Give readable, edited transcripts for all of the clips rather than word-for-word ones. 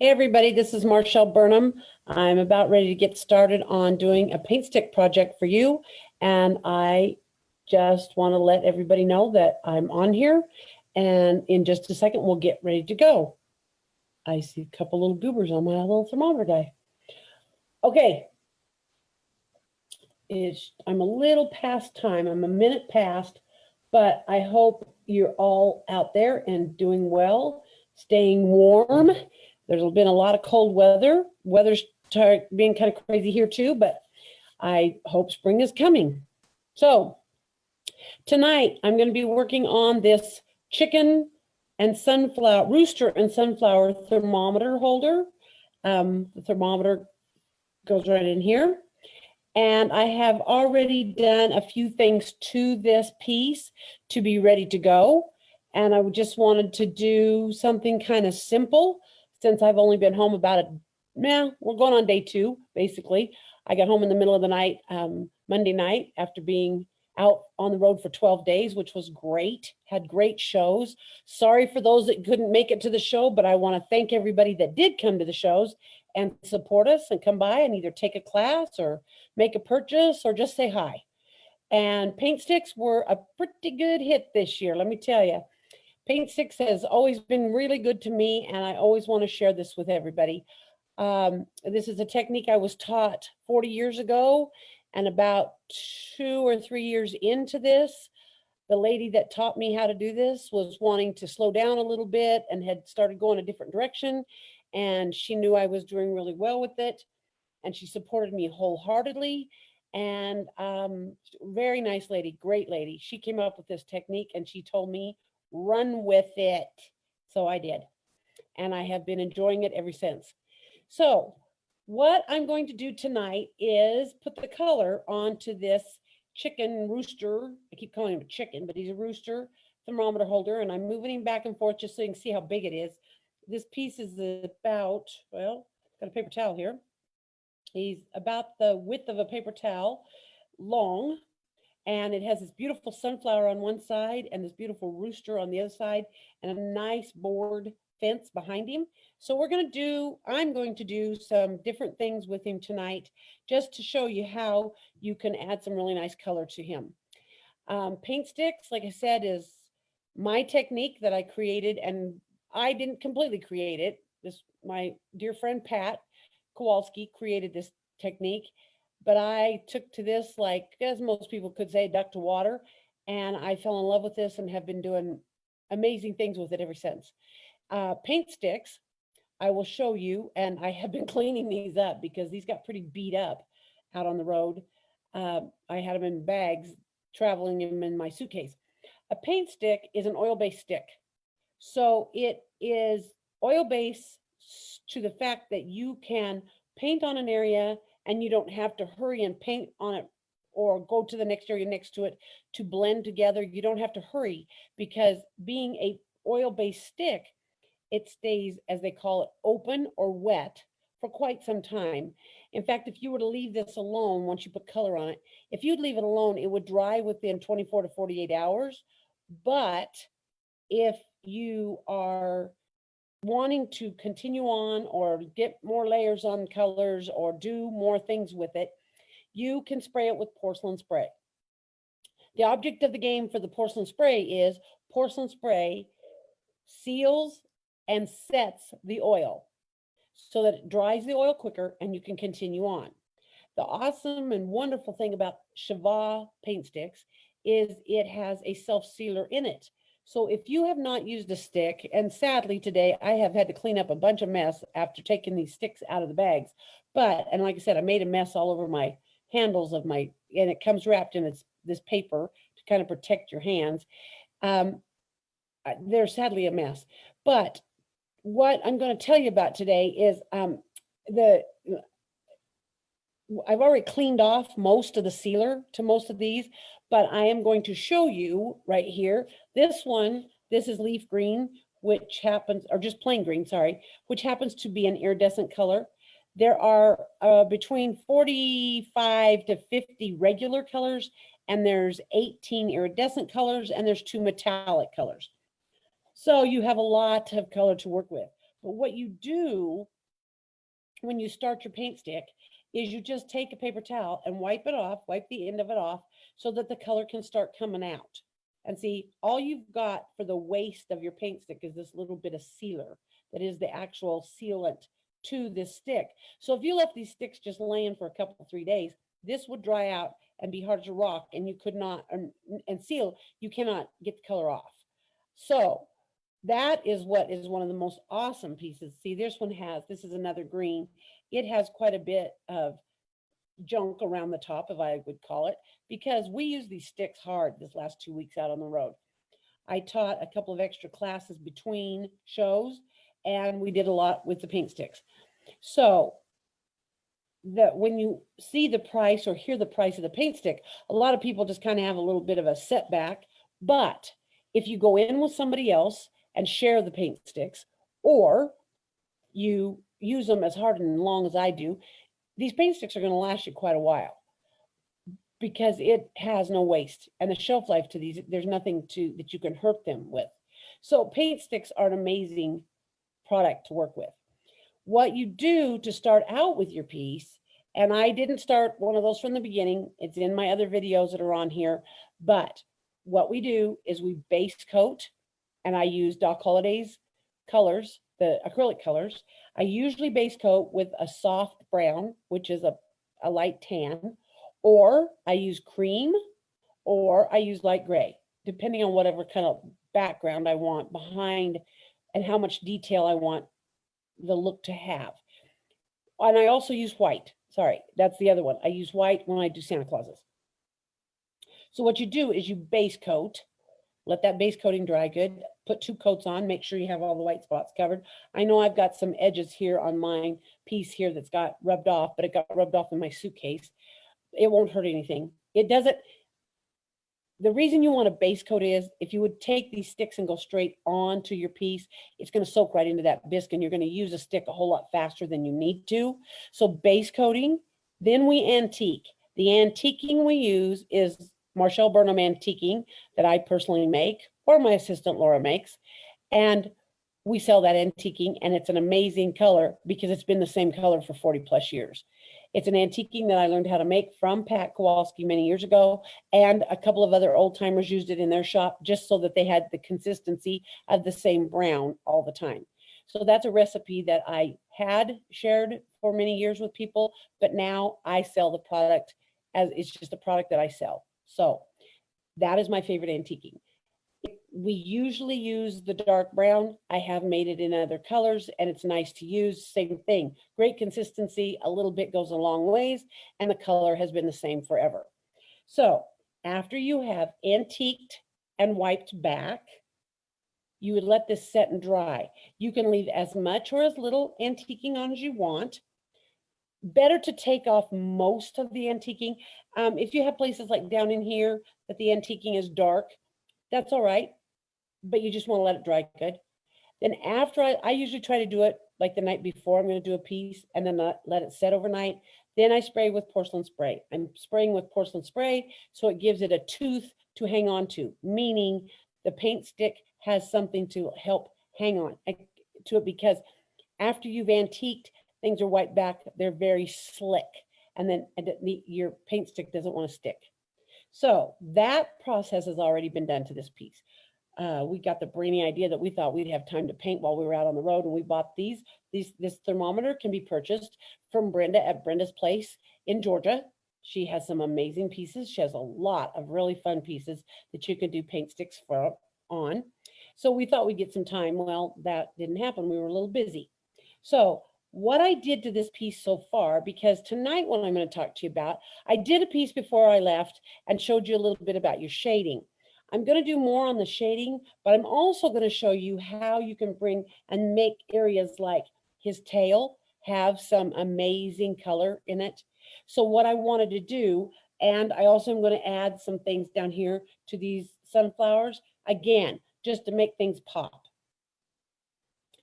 Hey everybody, this is Marshall Burnham. I'm about ready to get started on doing a paint stick project for you. And I just want to let everybody know that I'm on here. And in just a second, we'll get ready to go. I see a couple little goobers on my little thermometer guy. Okay. I'm a little past time. I'm a minute past, but I hope you're all out there and doing well, staying warm. There's been a lot of cold weather. Weather's being kind of crazy here too, but I hope spring is coming. So tonight I'm going to be working on this chicken and sunflower, rooster and sunflower thermometer holder. The thermometer goes right in here. And I have already done a few things to this piece to be ready to go. And I just wanted to do something kind of simple since I've only been home about we're going on day 2, basically. I got home in the middle of the night, Monday night, after being out on the road for 12 days, which was great, had great shows. Sorry for those that couldn't make it to the show, but I want to thank everybody that did come to the shows and support us and come by and either take a class or make a purchase or just say hi. And paint sticks were a pretty good hit this year, let me tell you. Paint sticks has always been really good to me, and I always want to share this with everybody. This is a technique I was taught 40 years ago, and about 2 or 3 years into this, the lady that taught me how to do this was wanting to slow down a little bit and had started going a different direction. And she knew I was doing really well with it. And she supported me wholeheartedly. And very nice lady, great lady. She came up with this technique and she told me, run with it. So I did. And I have been enjoying it ever since. So what I'm going to do tonight is put the color onto this chicken rooster. I keep calling him a chicken, but he's a rooster thermometer holder. And I'm moving him back and forth just so you can see how big it is. This piece is about, well, got a paper towel here. He's about the width of a paper towel long, and it has this beautiful sunflower on one side and this beautiful rooster on the other side and a nice board fence behind him. So I'm going to do some different things with him tonight just to show you how you can add some really nice color to him. Paint sticks, like I said, is my technique that I created, and I didn't completely create it. My dear friend Pat Kowalski created this technique, but I took to this, like as most people could say, duck to water, and I fell in love with this and have been doing amazing things with it ever since. Paint sticks, I will show you, and I have been cleaning these up because these got pretty beat up out on the road. I had them in bags, traveling them in my suitcase. A paint stick is an oil-based stick. So it is oil-based to the fact that you can paint on an area and you don't have to hurry and paint on it or go to the next area next to it to blend together. You don't have to hurry because being a oil-based stick, it stays, as they call it, open or wet for quite some time. In fact, if you were to leave this alone, once you put color on it, if you'd leave it alone, it would dry within 24 to 48 hours. But if you are wanting to continue on or get more layers on colors or do more things with it, you can spray it with porcelain spray. The object of the game for the porcelain spray is porcelain spray seals and sets the oil so that it dries the oil quicker and you can continue on. The awesome and wonderful thing about Shiva paint sticks is it has a self-sealer in it. So if you have not used a stick, and sadly today I have had to clean up a bunch of mess after taking these sticks out of the bags, and like I said, I made a mess all over my handles of and it comes wrapped in this paper to kind of protect your hands. They're sadly a mess. But what I'm going to tell you about today is I've already cleaned off most of the sealer to most of these, but I am going to show you right here. This is leaf green, which happens, or just plain green, sorry, which happens to be an iridescent color. There are between 45 to 50 regular colors, and there's 18 iridescent colors, and there's 2 metallic colors. So you have a lot of color to work with. But what you do when you start your paint stick is you just take a paper towel and wipe it off, wipe the end of it off so that the color can start coming out. And see, all you've got for the waste of your paint stick is this little bit of sealer that is the actual sealant to this stick. So if you left these sticks just laying for a couple, 3 days, this would dry out and be hard to rock, and you could not, and seal, you cannot get the color off. So that is what is one of the most awesome pieces. See, this is another green. It has quite a bit of junk around the top, if I would call it, because we use these sticks hard this last 2 weeks out on the road. I taught a couple of extra classes between shows, and we did a lot with the paint sticks. So that when you see the price or hear the price of the paint stick, a lot of people just kind of have a little bit of a setback. But if you go in with somebody else and share the paint sticks, or you use them as hard and long as I do, these paint sticks are going to last you quite a while because it has no waste, and the shelf life to these, there's nothing that you can hurt them with. So paint sticks are an amazing product to work with. What you do to start out with your piece, and I didn't start one of those from the beginning, it's in my other videos that are on here, but what we do is we base coat, and I use Doc Holliday's colors, the acrylic colors. I usually base coat with a soft brown, which is a light tan, or I use cream, or I use light gray, depending on whatever kind of background I want behind and how much detail I want the look to have. And I also use white. Sorry, that's the other one. I use white when I do Santa Clauses. So what you do is you base coat, let that base coating dry good, put 2 coats on, make sure you have all the white spots covered. I know I've got some edges here on my piece here that's got rubbed off, but it got rubbed off in my suitcase. It won't hurt anything. It doesn't. The reason you want a base coat is if you would take these sticks and go straight onto your piece, it's going to soak right into that bisque, and you're going to use a stick a whole lot faster than you need to. So base coating, then we antique. The antiquing we use is Marshall Burnham antiquing that I personally make, or my assistant Laura makes. And we sell that antiquing, and it's an amazing color because it's been the same color for 40 plus years. It's an antiquing that I learned how to make from Pat Kowalski many years ago, and a couple of other old timers used it in their shop just so that they had the consistency of the same brown all the time. So that's a recipe that I had shared for many years with people, but now I sell the product as it's just a product that I sell. So that is my favorite antiquing. We usually use the dark brown. I have made it in other colors, and it's nice to use. Same thing, great consistency, a little bit goes a long ways, and the color has been the same forever. So after you have antiqued and wiped back, you would let this set and dry. You can leave as much or as little antiquing on as you want. Better to take off most of the antiquing. If you have places like down in here that the antiquing is dark, that's all right, but you just want to let it dry good. Then after I usually try to do it like the night before I'm going to do a piece, and then let it set overnight. Then I spray with porcelain spray. I'm spraying with porcelain spray so it gives it a tooth to hang on to, meaning the paint stick has something to help hang on to it, because after you've antiqued, things are wiped back, they're very slick, and then your paint stick doesn't want to stick. So that process has already been done to this piece. We got the brainy idea that we thought we'd have time to paint while we were out on the road, and we bought this thermometer can be purchased from Brenda at Brenda's Place in Georgia. She has some amazing pieces. She has a lot of really fun pieces that you can do paint sticks on. So we thought we'd get some time. Well, that didn't happen. We were a little busy. So what I did to this piece so far, because tonight what I'm going to talk to you about, I did a piece before I left and showed you a little bit about your shading. I'm going to do more on the shading, but I'm also going to show you how you can bring and make areas like his tail have some amazing color in it. So what I wanted to do, and I also am going to add some things down here to these sunflowers, again, just to make things pop.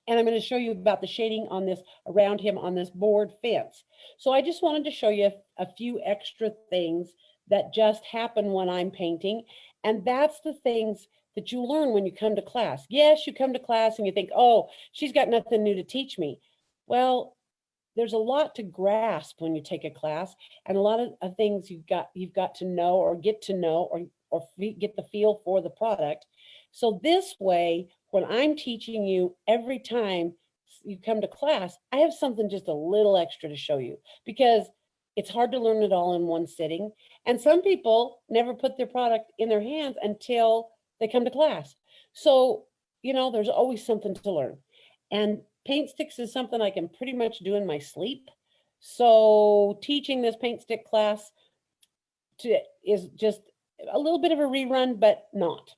And I'm going to show you about the shading on this, around him on this board fence. So I just wanted to show you a few extra things that just happen when I'm painting. And that's the things that you learn when you come to class. Yes, you come to class and you think, oh, she's got nothing new to teach me. Well, there's a lot to grasp when you take a class, and a lot of things you've got to know or get to know or get the feel for the product. So this way, when I'm teaching you every time you come to class, I have something just a little extra to show you, because it's hard to learn it all in one sitting. And some people never put their product in their hands until they come to class. So, there's always something to learn. And paint sticks is something I can pretty much do in my sleep. So teaching this paint stick class is just a little bit of a rerun, but not.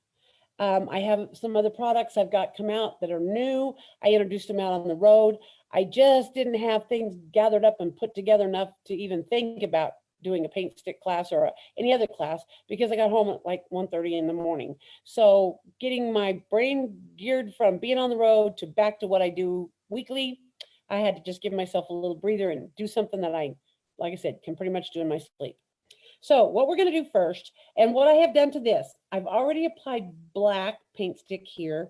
I have some other products I've got come out that are new. I introduced them out on the road. I just didn't have things gathered up and put together enough to even think about doing a paint stick class or any other class, because I got home at like 1:30 in the morning. So getting my brain geared from being on the road to back to what I do weekly, I had to just give myself a little breather and do something that like I said, can pretty much do in my sleep. So what we're going to do first, and what I have done to this, I've already applied black paint stick here.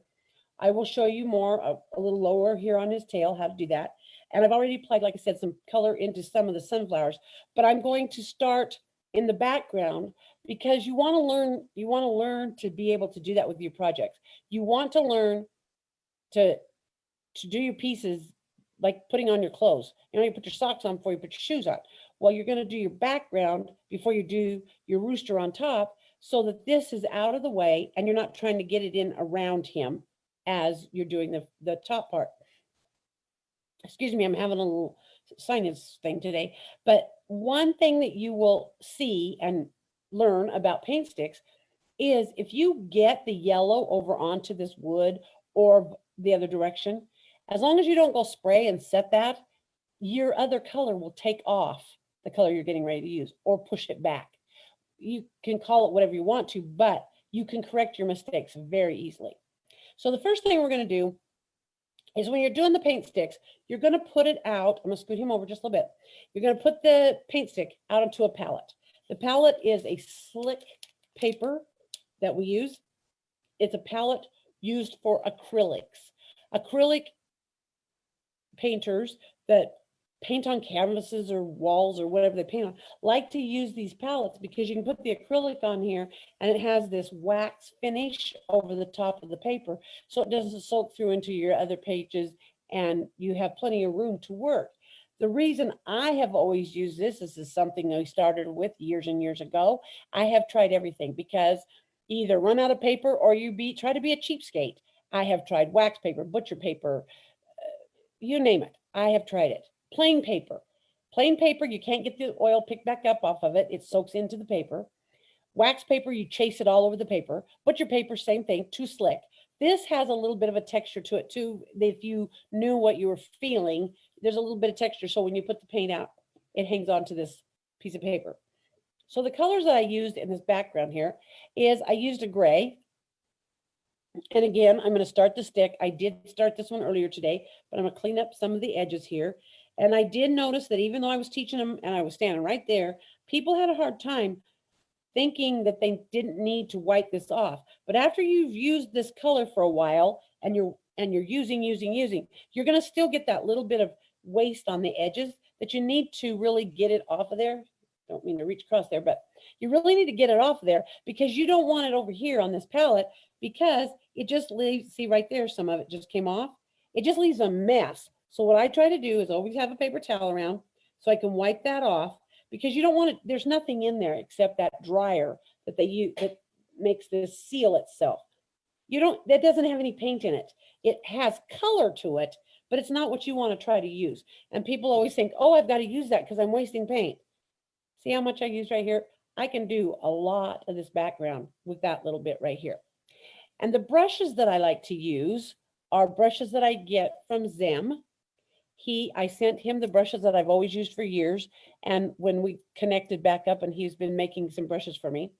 I will show you more a little lower here on his tail, how to do that. And I've already applied, like I said, some color into some of the sunflowers, but I'm going to start in the background, because you want to learn to be able to do that with your projects. You want to learn to do your pieces like putting on your clothes. You put your socks on before you put your shoes on. Well, you're going to do your background before you do your rooster on top, so that this is out of the way and you're not trying to get it in around him as you're doing the top part. Excuse me, I'm having a little sinus thing today. But one thing that you will see and learn about paint sticks is if you get the yellow over onto this wood or the other direction, as long as you don't go spray and set that, your other color will take off the color you're getting ready to use or push it back. You can call it whatever you want to, but you can correct your mistakes very easily. So the first thing we're going to do is, when you're doing the paint sticks, you're going to put it out. I'm going to scoot him over just a little bit. You're going to put the paint stick out onto a palette. The palette is a slick paper that we use. It's a palette used for acrylics. Acrylic painters that paint on canvases or walls or whatever they paint on like to use these palettes, because you can put the acrylic on here and it has this wax finish over the top of the paper, so it doesn't soak through into your other pages and you have plenty of room to work. The reason I have always used this is something I started with years and years ago. I have tried everything, because either run out of paper or try to be a cheapskate. I have tried wax paper, butcher paper, you name it. I have tried it. Plain paper. Plain paper, you can't get the oil picked back up off of it. It soaks into the paper. Wax paper, you chase it all over the paper. Butcher paper, same thing, too slick. This has a little bit of a texture to it too. If you knew what you were feeling, there's a little bit of texture. So when you put the paint out, it hangs onto this piece of paper. So the colors that I used in this background here is, I used a gray. And again, I'm going to start the stick. I did start this one earlier today, but I'm going to clean up some of the edges here. And I did notice that even though I was teaching them and I was standing right there, people had a hard time thinking that they didn't need to wipe this off. But after you've used this color for a while and you're using, you're going to still get that little bit of waste on the edges that you need to really get it off of there. Don't mean to reach across there, but you really need to get it off of there, because you don't want it over here on this palette, because it just leaves, see right there, some of it just came off. It just leaves a mess. So what I try to do is always have a paper towel around so I can wipe that off, because you don't want it, there's nothing in there except that dryer that they use that makes this seal itself. That doesn't have any paint in it. It has color to it, but it's not what you want to try to use. And people always think, oh, I've got to use that because I'm wasting paint. See how much I use right here? I can do a lot of this background with that little bit right here. And the brushes that I like to use are brushes that I get from Zem. I sent him the brushes that I've always used for years. And when we connected back up, and he's been making some brushes for me.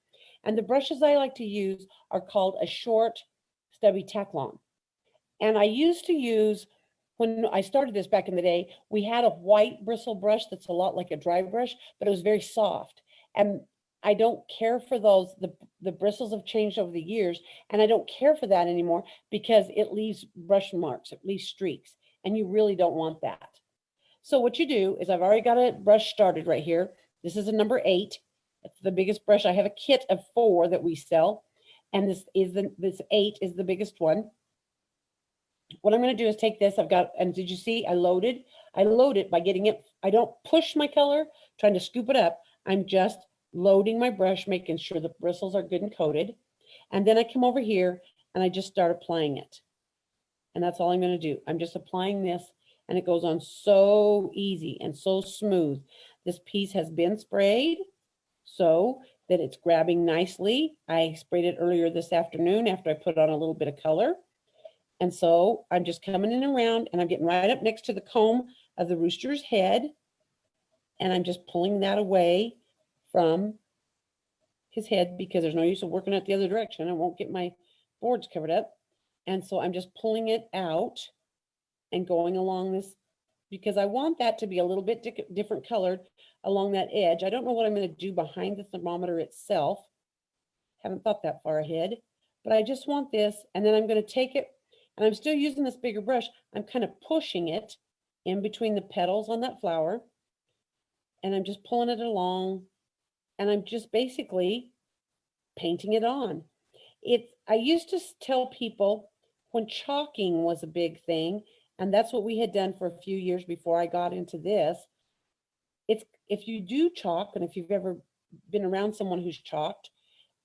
And the brushes I like to use are called a short stubby Taklon. And I used to use, when I started this back in the day, we had a white bristle brush that's a lot like a dry brush, but it was very soft. And I don't care for those. The bristles have changed over the years, and I don't care for that anymore because it leaves brush marks, it leaves streaks, and you really don't want that. So what you do is I've already got a brush started right here. This is a number 8. It's the biggest brush. I have a kit of 4 that we sell, and this 8 is the biggest one. What I'm going to do is take this. I've got, and did you see I loaded? I load it by getting it. I don't push my color, trying to scoop it up. I'm just loading my brush, making sure the bristles are good and coated. And then I come over here and I just start applying it. And that's all I'm going to do. I'm just applying this, and it goes on so easy and so smooth. This piece has been sprayed so that it's grabbing nicely. I sprayed it earlier this afternoon after I put on a little bit of color. And so I'm just coming in around, and I'm getting right up next to the comb of the rooster's head, and I'm just pulling that away from his head because there's no use of working it the other direction. I won't get my boards covered up. And so I'm just pulling it out and going along this because I want that to be a little bit different colored along that edge. I don't know what I'm going to do behind the thermometer itself. Haven't thought that far ahead, but I just want this, and then I'm going to take it, and I'm still using this bigger brush. I'm kind of pushing it in between the petals on that flower, and I'm just pulling it along, and I'm just basically painting it on. I used to tell people when chalking was a big thing, and that's what we had done for a few years before I got into this. It's if you do chalk, and if you've ever been around someone who's chalked,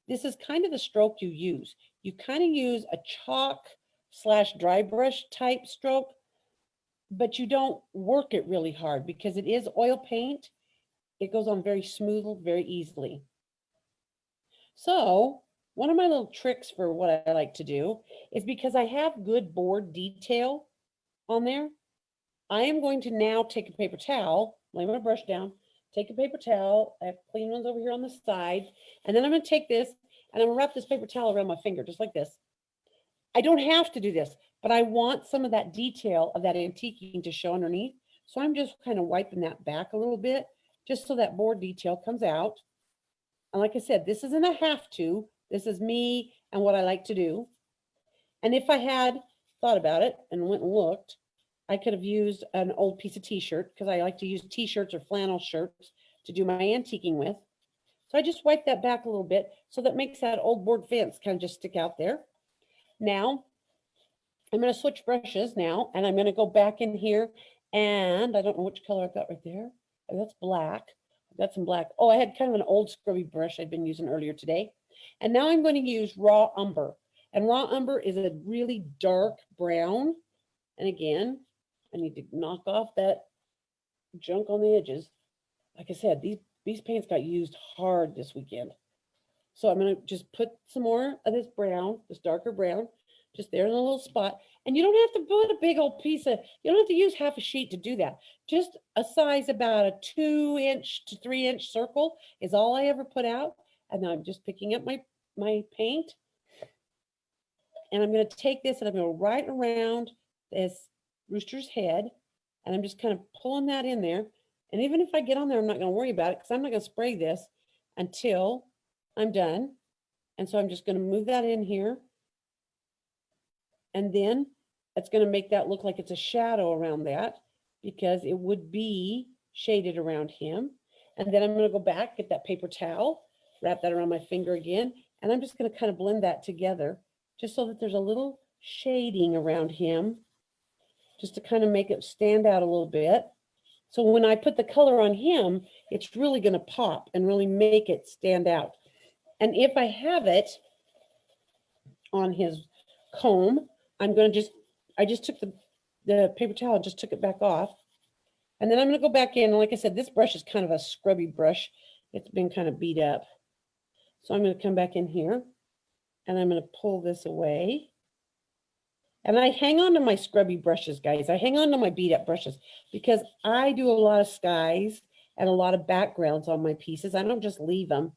this is kind of the stroke you use. You kind of use a chalk / dry brush type stroke, but you don't work it really hard because it is oil paint. It goes on very smooth, very easily. So one of my little tricks for what I like to do is because I have good board detail on there, I am going to now take a paper towel, lay my brush down, take a paper towel. I have clean ones over here on the side. And then I'm going to take this and I'm going to wrap this paper towel around my finger, just like this. I don't have to do this, but I want some of that detail of that antiquing to show underneath. So I'm just kind of wiping that back a little bit, just so that board detail comes out. And like I said, this isn't a have to. This is me and what I like to do. And if I had thought about it and went and looked, I could have used an old piece of t-shirt because I like to use t-shirts or flannel shirts to do my antiquing with. So I just wipe that back a little bit so that makes that old board fence kind of just stick out there. Now, I'm going to switch brushes now, and I'm going to go back in here, and I don't know which color I've got right there. Oh, that's black. I've got some black. Oh, I had kind of an old scrubby brush I'd been using earlier today. And now I'm going to use raw umber. And raw umber is a really dark brown. And again, I need to knock off that junk on the edges. Like I said, these paints got used hard this weekend. So I'm going to just put some more of this brown, this darker brown, just there in a little spot. And you don't have to put a big old piece of, you don't have to use half a sheet to do that. Just a size about a 2-inch to 3-inch circle is all I ever put out. And now I'm just picking up my paint. And I'm going to take this and I'm going to right around this rooster's head. And I'm just kind of pulling that in there. And even if I get on there, I'm not going to worry about it because I'm not going to spray this until I'm done. And so I'm just going to move that in here. And then it's going to make that look like it's a shadow around that because it would be shaded around him. And then I'm going to go back, get that paper towel, wrap that around my finger again. And I'm just going to kind of blend that together just so that there's a little shading around him, just to kind of make it stand out a little bit. So when I put the color on him, it's really going to pop and really make it stand out. And if I have it on his comb, I'm going to I just took the paper towel and just took it back off. And then I'm going to go back in. And like I said, this brush is kind of a scrubby brush. It's been kind of beat up. So I'm going to come back in here and I'm going to pull this away. And I hang on to my scrubby brushes, guys. I hang on to my beat up brushes because I do a lot of skies and a lot of backgrounds on my pieces. I don't just leave them.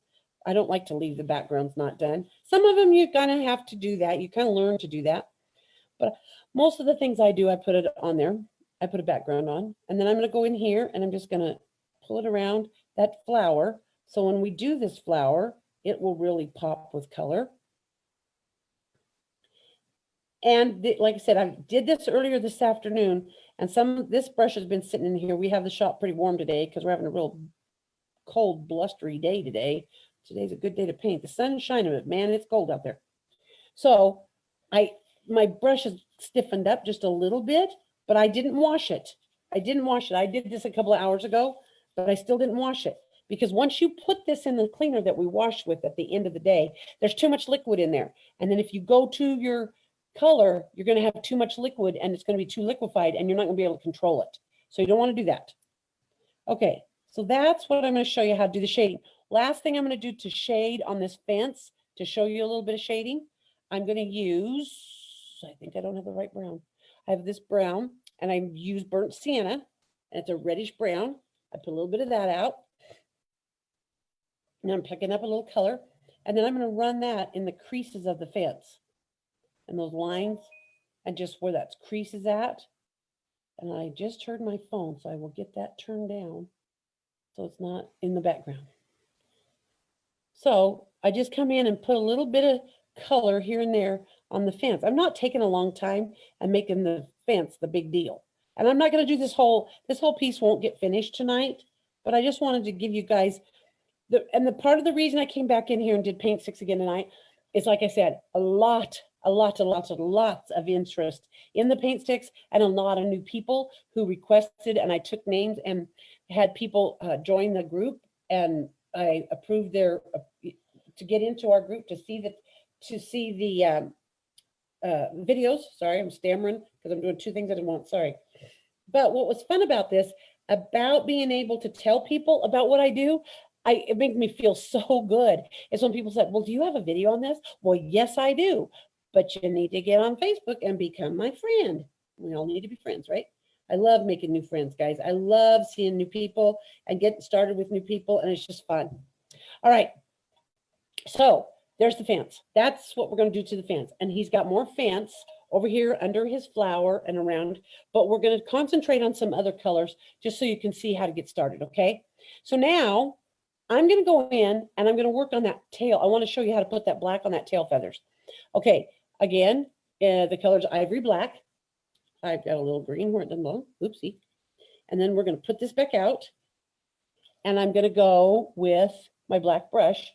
I don't like to leave the backgrounds not done. Some of them you're going to have to do that. You kind of learn to do that. But most of the things I do, I put it on there. I put a background on. And then I'm going to go in here and I'm just going to pull it around that flower So when we do this flower, it will really pop with color. And like I said, I did this earlier this afternoon, and this brush has been sitting in here. We have the shop pretty warm today because we're having a real cold, blustery day today. Today's a good day to paint. The sun's shining, but man, it's cold out there. So my brush is stiffened up just a little bit, but I didn't wash it. I didn't wash it. I did this a couple of hours ago, but I still didn't wash it. Because once you put this in the cleaner that we wash with at the end of the day, there's too much liquid in there. And then if you go to your color, you're going to have too much liquid and it's going to be too liquefied and you're not going to be able to control it. So you don't want to do that. Okay, so that's what I'm going to show you how to do the shading. Last thing I'm going to do to shade on this fence, to show you a little bit of shading, I'm going to use, I think I don't have the right brown. I have this brown and I use burnt sienna and it's a reddish brown. I put a little bit of that out. And I'm picking up a little color. And then I'm going to run that in the creases of the fence. And those lines and just where that crease is at. And I just heard my phone, so I will get that turned down so it's not in the background. So I just come in and put a little bit of color here and there on the fence. I'm not taking a long time and making the fence the big deal. And I'm not going to do this whole piece won't get finished tonight, but I just wanted to give you guys the part of the reason I came back in here and did Paint Sticks again tonight is, like I said, lots of interest in the Paint Sticks and a lot of new people who requested, and I took names and had people join the group, and I approved their to get into our group to see the videos. Sorry, I'm stammering because I'm doing two things at once. Sorry. But what was fun about this, about being able to tell people about what I do, it makes me feel so good. It's when people said, well, do you have a video on this? Well, yes, I do. But you need to get on Facebook and become my friend. We all need to be friends, right? I love making new friends, guys. I love seeing new people and getting started with new people, and it's just fun. All right. So there's the fence. That's what we're going to do to the fence. And he's got more fence over here under his flower and around, but we're going to concentrate on some other colors just so you can see how to get started, okay? So now I'm going to go in and I'm going to work on that tail. I want to show you how to put that black on that tail feathers. Okay, again, the color's ivory black. I've got a little green where it doesn't belong. Oopsie. And then we're going to put this back out. And I'm going to go with my black brush.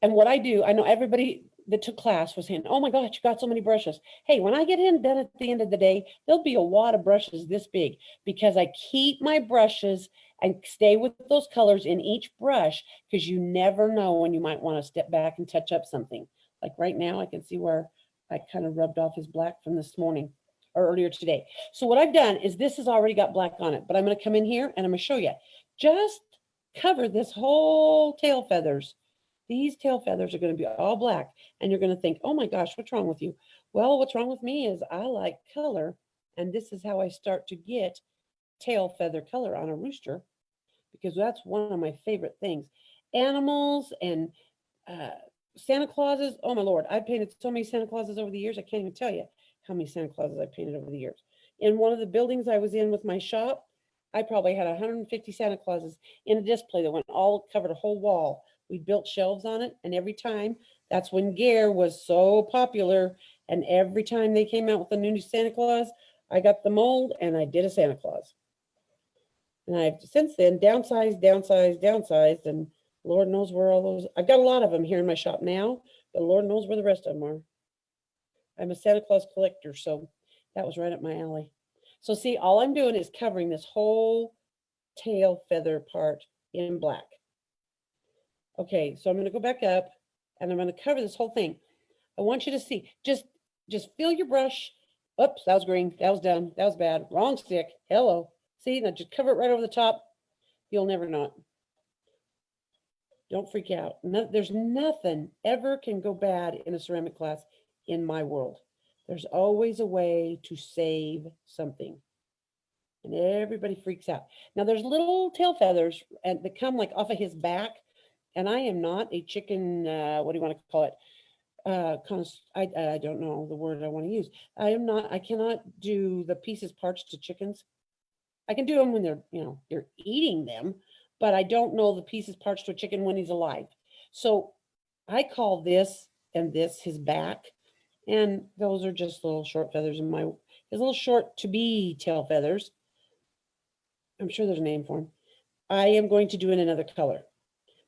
And what I do, I know everybody that took class was saying, oh my gosh, you got so many brushes. Hey, when I get done at the end of the day, there'll be a wad of brushes this big because I keep my brushes and stay with those colors in each brush because you never know when you might want to step back and touch up something. Like right now, I can see where I kind of rubbed off his black from this morning or earlier today. So what I've done is this has already got black on it, but I'm going to come in here and I'm going to show you. Just cover this whole tail feathers. These tail feathers are going to be all black and you're going to think, oh my gosh, what's wrong with you? Well, what's wrong with me is I like color, and this is how I start to get tail feather color on a rooster, because that's one of my favorite things. Animals and Santa Clauses. Oh my Lord, I've painted so many Santa Clauses over the years. I can't even tell you how many Santa Clauses I've painted over the years. In one of the buildings I was in with my shop, I probably had 150 Santa Clauses in a display that went all covered a whole wall. We built shelves on it, and every time, that's when Gare was so popular, and every time they came out with a new Santa Claus, I got the mold and I did a Santa Claus. And I've since then downsized, and Lord knows where all those, I've got a lot of them here in my shop now, but Lord knows where the rest of them are. I'm a Santa Claus collector, so that was right up my alley. So see, all I'm doing is covering this whole tail feather part in black. Okay, so I'm going to go back up and I'm going to cover this whole thing. I want you to see, just feel your brush. Oops, that was green. That was done. That was bad. Wrong stick. Hello. See, now just cover it right over the top. You'll never know it. Don't freak out. No, there's nothing ever can go bad in a ceramic class in my world. There's always a way to save something. And everybody freaks out. Now there's little tail feathers and that come like off of his back. And I am not a chicken, what do you want to call it? I don't know the word I want to use. I cannot do the pieces parts to chickens. I can do them when they're, you're eating them, but I don't know the pieces, parts to a chicken when he's alive. So I call this and this his back. And those are just little short feathers in his little short to be tail feathers. I'm sure there's a name for them. I am going to do in another color.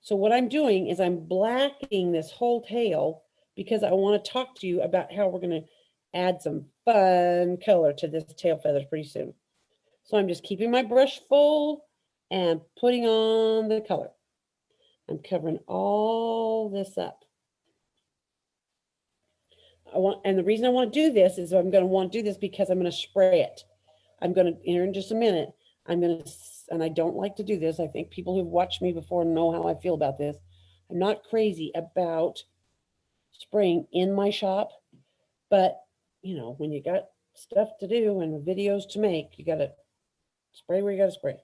So what I'm doing is I'm blacking this whole tail because I want to talk to you about how we're going to add some fun color to this tail feathers pretty soon. So I'm just keeping my brush full and putting on the color. I'm covering all this up. And the reason I want to do this is I'm going to want to do this because I'm going to spray it. I'm going to, here in just a minute, and I don't like to do this. I think people who've watched me before know how I feel about this. I'm not crazy about spraying in my shop, but you know, when you got stuff to do and videos to make, you got to spray where you got to spray.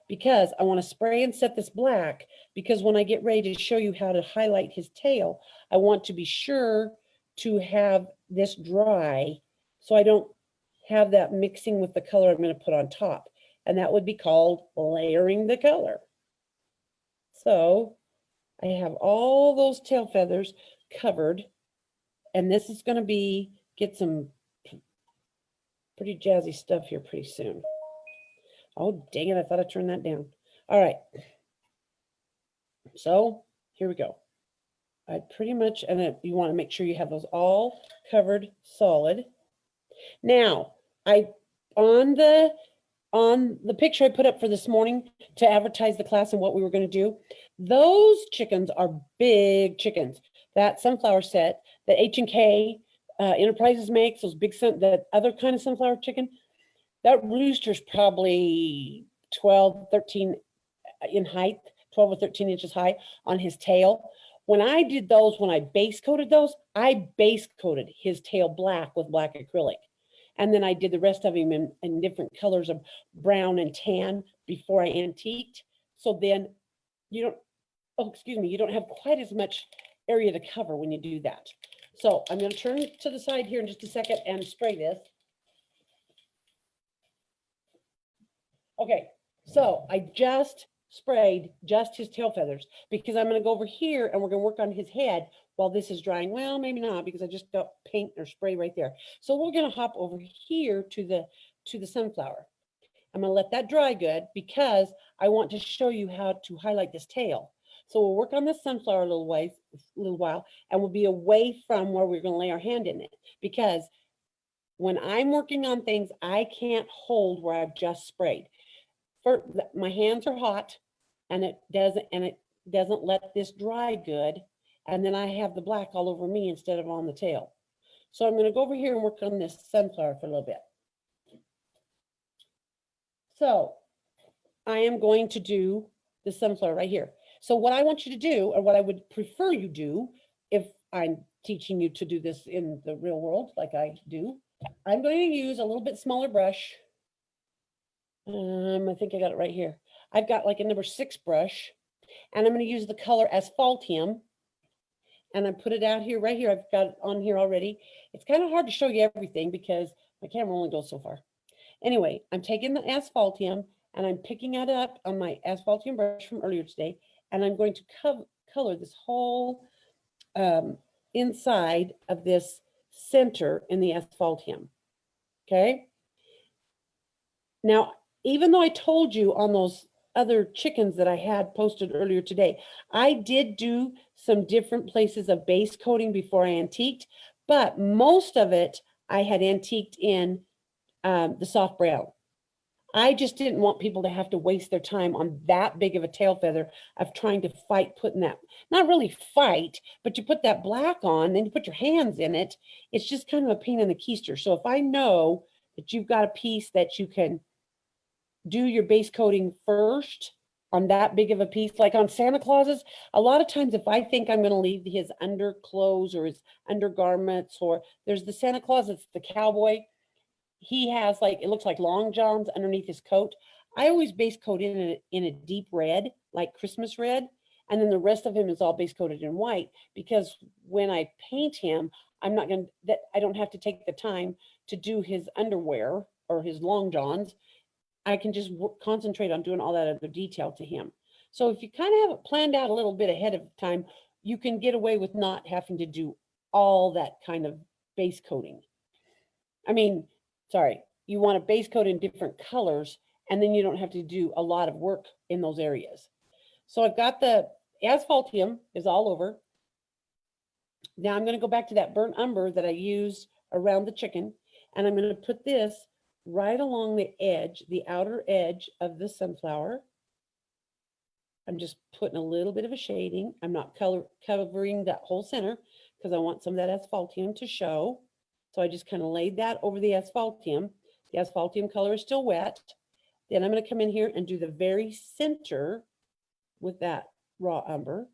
Because I want to spray and set this black, because when I get ready to show you how to highlight his tail, I want to be sure to have this dry so I don't have that mixing with the color I'm going to put on top. And that would be called layering the color. So I have all those tail feathers covered, and this is going to get some pretty jazzy stuff here pretty soon. Oh, dang it, I thought I turned that down. All right. So here we go. I pretty much, and you want to make sure you have those all covered solid. Now, on the picture I put up for this morning to advertise the class and what we were going to do, those chickens are big chickens. That sunflower set that H&K Enterprises makes, those big, that other kind of sunflower chicken, that rooster's probably 12, 13 in height, 12 or 13 inches high on his tail. When I did those, when I base coated those, I base coated his tail black with black acrylic. And then I did the rest of him in different colors of brown and tan before I antiqued. So then you don't have quite as much area to cover when you do that. So I'm going to turn to the side here in just a second and spray this. Okay, so I just sprayed just his tail feathers because I'm going to go over here and we're going to work on his head while this is drying. Well, maybe not, because I just got paint or spray right there. So we're going to hop over here to the sunflower. I'm going to let that dry good because I want to show you how to highlight this tail. So we'll work on this sunflower a little while, and we'll be away from where we're going to lay our hand in it, because when I'm working on things, I can't hold where I've just sprayed. My hands are hot, and it doesn't let this dry good, and then I have the black all over me instead of on the tail. So I'm going to go over here and work on this sunflower for a little bit. So I am going to do the sunflower right here. So what I want you to do, or what I would prefer you do, if I'm teaching you to do this in the real world like I do, I'm going to use a little bit smaller brush. I think I got it right here. I've got like a number 6 brush, and I'm going to use the color Asphaltium, and I put it out here, right here. I've got it on here already. It's kind of hard to show you everything because my camera only goes so far. Anyway, I'm taking the Asphaltium and I'm picking it up on my Asphaltium brush from earlier today, and I'm going to color this whole inside of this center in the Asphaltium. Okay. Now, even though I told you on those other chickens that I had posted earlier today, I did do some different places of base coating before I antiqued, but most of it I had antiqued in the soft brown. I just didn't want people to have to waste their time on that big of a tail feather of trying to fight putting that, not really fight, but you put that black on, then you put your hands in it. It's just kind of a pain in the keister. So if I know that you've got a piece that you can do your base coating first on that big of a piece, like on Santa Claus's, a lot of times if I think I'm going to leave his underclothes or his undergarments, or there's the Santa Claus, it's the cowboy, he has like, it looks like long johns underneath his coat. I always base coat in a deep red, like Christmas red, and then the rest of him is all base coated in white, because when I paint him, I don't have to take the time to do his underwear or his long johns. I can just concentrate on doing all that other detail to him. So if you kind of have it planned out a little bit ahead of time, you can get away with not having to do all that kind of base coating. I mean, sorry, you want a base coat in different colors, and then you don't have to do a lot of work in those areas. So I've got the asphaltium is all over. Now I'm going to go back to that burnt umber that I used around the chicken, and I'm going to put this right along the edge, the outer edge of the sunflower. I'm just putting a little bit of a shading. I'm not covering that whole center because I want some of that asphaltium to show. So I just kind of laid that over the asphaltium. The asphaltium color is still wet. Then I'm going to come in here and do the very center with that raw umber.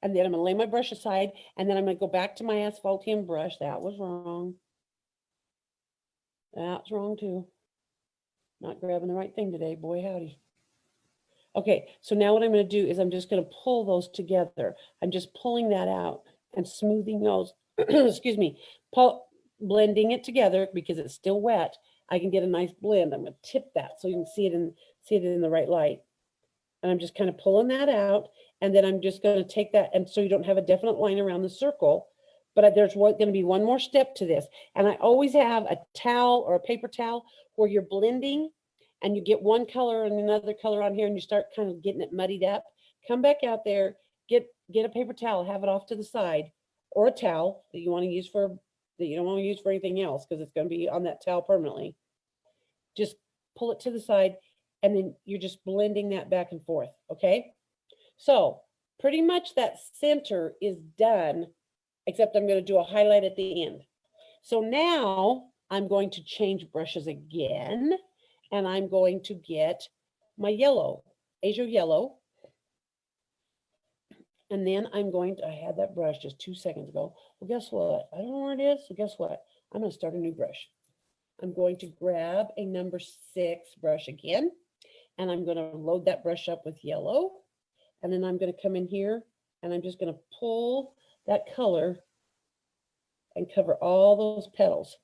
And then I'm going to lay my brush aside, and then I'm going to go back to my asphaltium brush. That was wrong. That's wrong too. Not grabbing the right thing today, boy howdy. Okay, so now what I'm going to do is I'm just going to pull those together. I'm just pulling that out and smoothing those, excuse me, blending it together because it's still wet. I can get a nice blend. I'm going to tip that so you can see it in the right light. And I'm just kind of pulling that out. And then I'm just going to take that, and so you don't have a definite line around the circle. But there's going to be one more step to this. And I always have a towel or a paper towel where you're blending and you get one color and another color on here and you start kind of getting it muddied up. Come back out there, get a paper towel, have it off to the side, or a towel that you want to use for, that you don't want to use for anything else because it's going to be on that towel permanently. Just pull it to the side, and then you're just blending that back and forth, okay? So pretty much that center is done, except I'm going to do a highlight at the end. So now I'm going to change brushes again, and I'm going to get my yellow, Asia yellow. And then I'm going to, I had that brush just 2 seconds ago. Well, guess what? I don't know where it is. So guess what? I'm going to start a new brush. I'm going to grab a number 6 brush again, and I'm going to load that brush up with yellow. And then I'm going to come in here and I'm just going to pull that color and cover all those petals.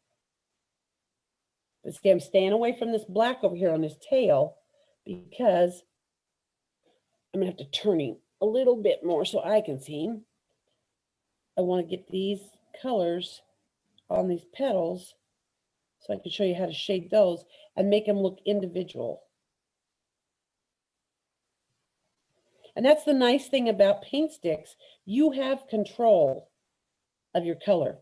But see, I'm staying away from this black over here on this tail because I'm going to have to turn him a little bit more so I can see him. I want to get these colors on these petals so I can show you how to shade those and make them look individual. And that's the nice thing about paint sticks. You have control of your color.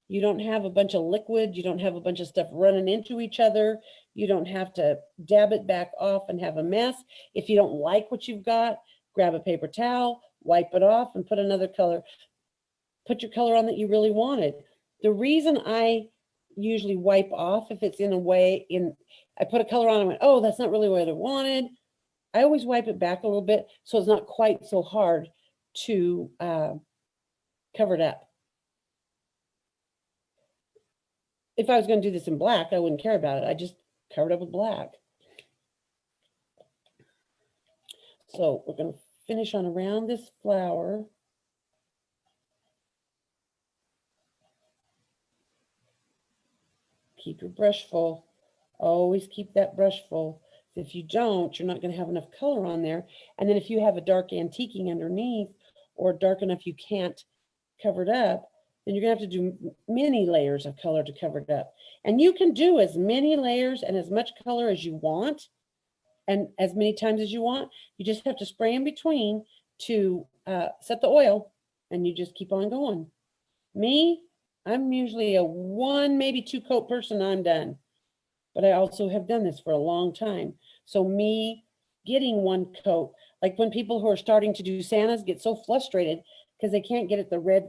You don't have a bunch of liquid. You don't have a bunch of stuff running into each other. You don't have to dab it back off and have a mess. If you don't like what you've got, grab a paper towel, wipe it off, and put another color. Put your color on that you really wanted. The reason I usually wipe off if it's in a way, I put a color on and went, oh, that's not really what I wanted. I always wipe it back a little bit so it's not quite so hard to cover it up. If I was going to do this in black, I wouldn't care about it. I just cover it up with black. So we're going to finish on around this flower. Keep your brush full. Always keep that brush full. If you don't, you're not going to have enough color on there. And then if you have a dark antiquing underneath or dark enough you can't cover it up, then you're going to have to do many layers of color to cover it up. And you can do as many layers and as much color as you want and as many times as you want. You just have to spray in between to set the oil, and you just keep on going. Me, I'm usually a 1, maybe 2 coat person. I'm done. But I also have done this for a long time. So me getting 1 coat, like when people who are starting to do Santas get so frustrated because they can't get it the red,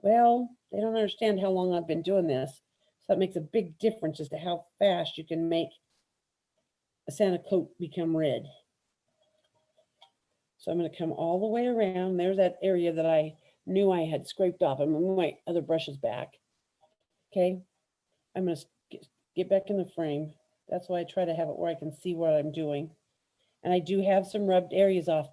well, they don't understand how long I've been doing this. So that makes a big difference as to how fast you can make a Santa coat become red. So I'm going to come all the way around. There's that area that I knew I had scraped off. I'm going to move my other brushes back. Okay, I'm going to get back in the frame. That's why I try to have it where I can see what I'm doing. And I do have some rubbed areas off.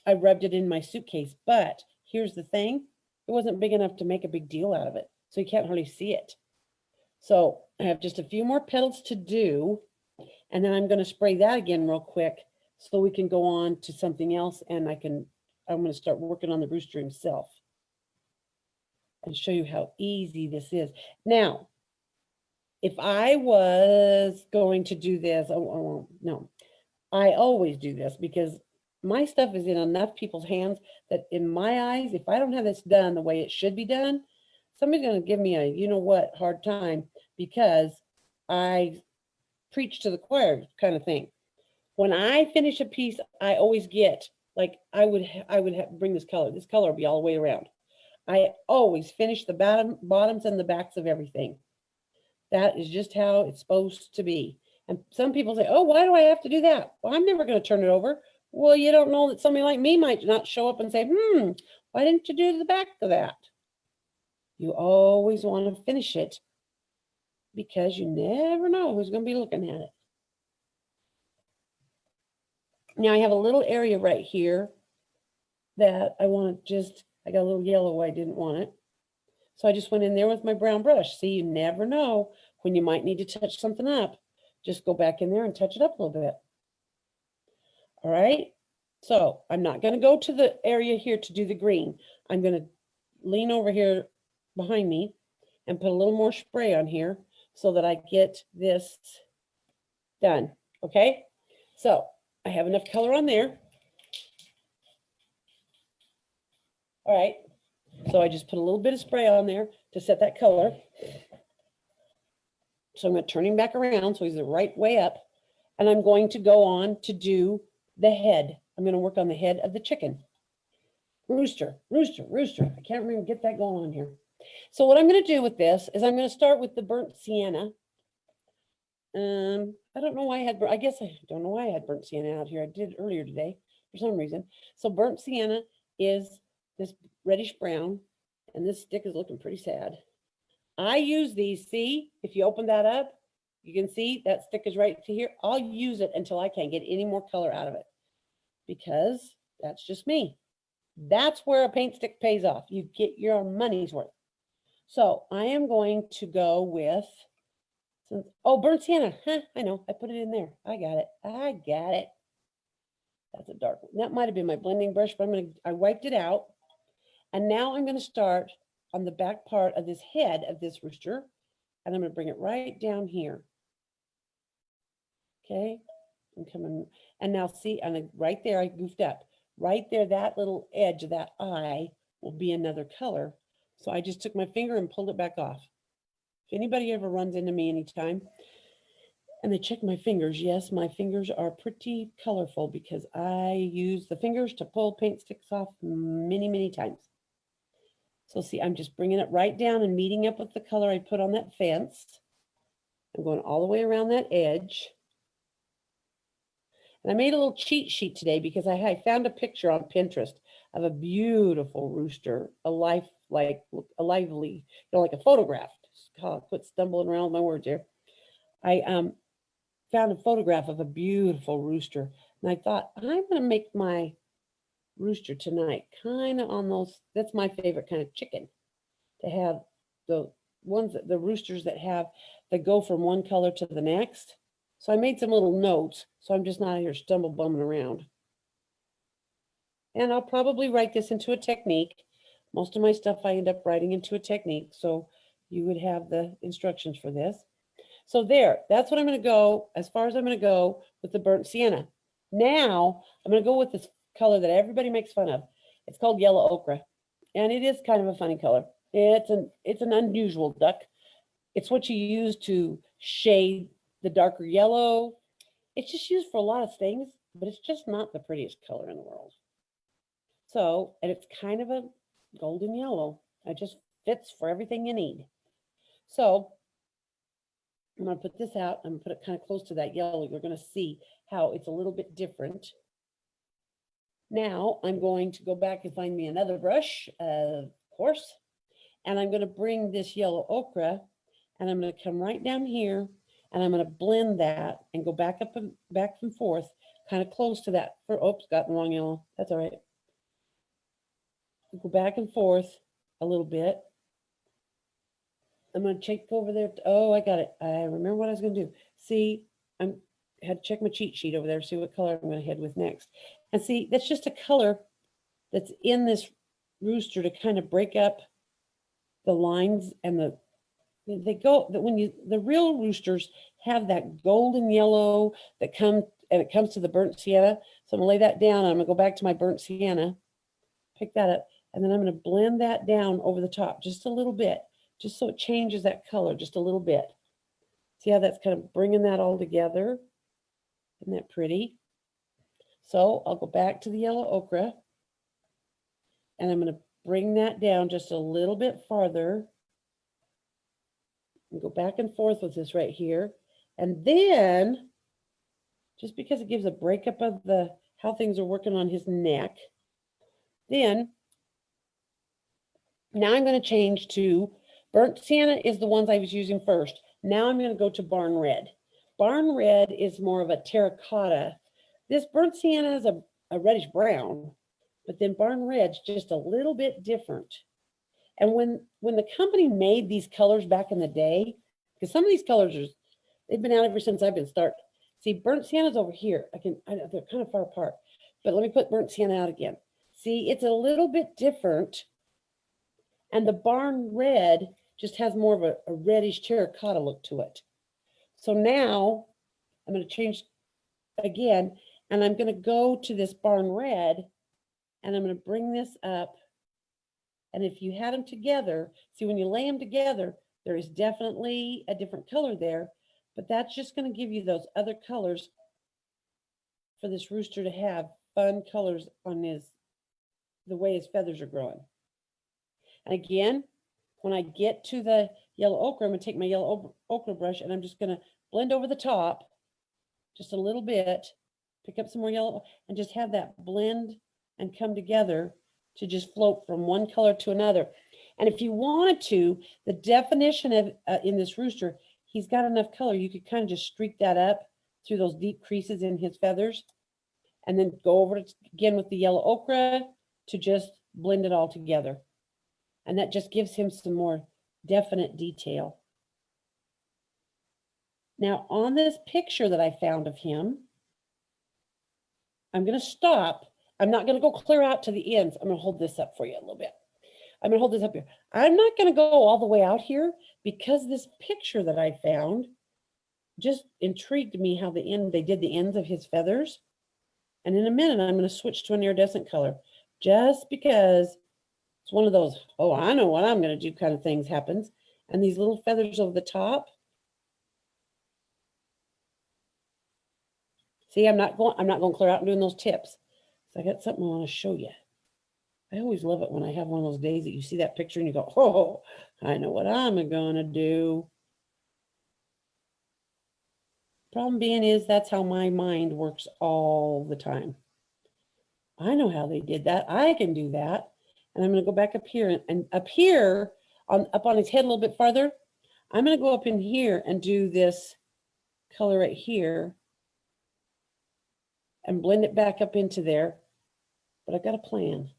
I rubbed it in my suitcase, but here's the thing. It wasn't big enough to make a big deal out of it. So you can't hardly see it. So I have just a few more petals to do. And then I'm going to spray that again real quick so we can go on to something else, and I'm going to start working on the rooster himself and show you how easy this is. Now, if I was going to do this, oh no, I always do this because my stuff is in enough people's hands that in my eyes, if I don't have this done the way it should be done, somebody's going to give me a, you know what, hard time because I preach to the choir kind of thing. When I finish a piece, I always get, like, I would bring this color. This color will be all the way around. I always finish the bottoms and the backs of everything. That is just how it's supposed to be. And some people say, oh, why do I have to do that? Well, I'm never going to turn it over. Well, you don't know that somebody like me might not show up and say, why didn't you do the back of that? You always want to finish it because you never know who's going to be looking at it. Now I have a little area right here that I want to I got a little yellow, I didn't want it. So I just went in there with my brown brush. See, you never know when you might need to touch something up. Just go back in there and touch it up a little bit. All right. So I'm not going to go to the area here to do the green. I'm going to lean over here behind me and put a little more spray on here so that I get this done. Okay. So I have enough color on there. All right. So I just put a little bit of spray on there to set that color. So I'm going to turn him back around so he's the right way up. And I'm going to go on to do the head. I'm going to work on the head of the chicken. Rooster, rooster, rooster. I can't remember, get that going on here. So what I'm going to do with this is I'm going to start with the burnt sienna. I don't know why I guess I don't know why I had burnt sienna out here. I did earlier today for some reason. So burnt sienna is this reddish brown, and this stick is looking pretty sad. I use these, see, if you open that up, you can see that stick is right to here. I'll use it until I can't get any more color out of it because that's just me. That's where a paint stick pays off. You get your money's worth. So I am going to go with, burnt sienna. Huh, I know, I put it in there. I got it. That's a dark one. That might have been my blending brush, but I wiped it out. And now I'm going to start on the back part of this head of this rooster, and I'm going to bring it right down here. Okay, I'm coming, and now see, and right there I goofed up. Right there, that little edge of that eye will be another color. So I just took my finger and pulled it back off. If anybody ever runs into me anytime and they check my fingers, yes, my fingers are pretty colorful because I use the fingers to pull paint sticks off many, many times. So see, I'm just bringing it right down and meeting up with the color I put on that fence. I'm going all the way around that edge. And I made a little cheat sheet today because I found a picture on Pinterest of a beautiful rooster, a lively, like a photograph. Quit stumbling around with my words here. I found a photograph of a beautiful rooster, and I thought I'm going to make my rooster tonight kind of on those. That's my favorite kind of chicken, to have the roosters that go from one color to the next. So I made some little notes, so I'm just not here stumble bumming around. And I'll probably write this into a technique. Most of my stuff I end up writing into a technique, so you would have the instructions for this. So there, that's what I'm going to go, as far as I'm going to go with the burnt sienna. Now, I'm going to go with this color that everybody makes fun of. It's called yellow ochre, and it is kind of a funny color. It's an unusual duck. It's what you use to shade the darker yellow. It's just used for a lot of things, but it's just not the prettiest color in the world. So, and it's kind of a golden yellow. It just fits for everything you need. So I'm going to put this out. I'm going to put it kind of close to that yellow. You're going to see how it's a little bit different. Now I'm going to go back and find me another brush, of course, and I'm going to bring this yellow ochre, and I'm going to come right down here, and I'm going to blend that and go back up and back and forth, kind of close to that. Oops, got the wrong yellow. That's all right. Go back and forth a little bit. I'm going to check over there. Oh, I got it. I remember what I was going to do. See, I'm had to check my cheat sheet over there, see what color I'm going to head with next. And see, that's just a color that's in this rooster to kind of break up the lines and they go that when you the real roosters have that golden yellow that comes and it comes to the burnt sienna. So I'm gonna lay that down. I'm gonna go back to my burnt sienna, pick that up, and then I'm gonna blend that down over the top just a little bit, just so it changes that color just a little bit. See how that's kind of bringing that all together? Isn't that pretty? So I'll go back to the yellow ochre and I'm gonna bring that down just a little bit farther. And go back and forth with this right here. And then, just because it gives a breakup of the how things are working on his neck, then now I'm going to change to burnt sienna is the ones I was using first. Now I'm going to go to barn red. Barn red is more of a terracotta. This burnt sienna is a reddish brown, but then barn red's just a little bit different. And when the company made these colors back in the day, because some of these colors they've been out ever since I've been starting. See, burnt sienna's over here. They're kind of far apart, but let me put burnt sienna out again. See, it's a little bit different. And the barn red just has more of a reddish terracotta look to it. So now I'm going to change again, and I'm going to go to this barn red, and I'm going to bring this up. And if you had them together, see, when you lay them together, there is definitely a different color there, but that's just going to give you those other colors for this rooster to have fun colors on the way his feathers are growing. And again, when I get to the yellow ochre, I'm going to take my yellow ochre brush and I'm just going to blend over the top just a little bit, pick up some more yellow, and just have that blend and come together to just float from one color to another. And if you wanted to, the definition of in this rooster, he's got enough color, you could kind of just streak that up through those deep creases in his feathers, and then go over it again with the yellow ochre to just blend it all together. And that just gives him some more definite detail. Now, on this picture that I found of him, I'm going to stop. I'm not going to go clear out to the ends. I'm going to hold this up for you a little bit. I'm going to hold this up here. I'm not going to go all the way out here because this picture that I found just intrigued me how they did the ends of his feathers. And in a minute, I'm going to switch to an iridescent color just because it's one of those, oh, I know what I'm going to do kind of things happens. And these little feathers over the top. See, I'm not going to clear out and doing those tips. So I got something I want to show you. I always love it when I have one of those days that you see that picture and you go, oh, I know what I'm going to do. Problem being is that's how my mind works all the time. I know how they did that. I can do that. And I'm going to go back up here and up here, up on his head a little bit farther, I'm going to go up in here and do this color right here and blend it back up into there. But I've got a plan.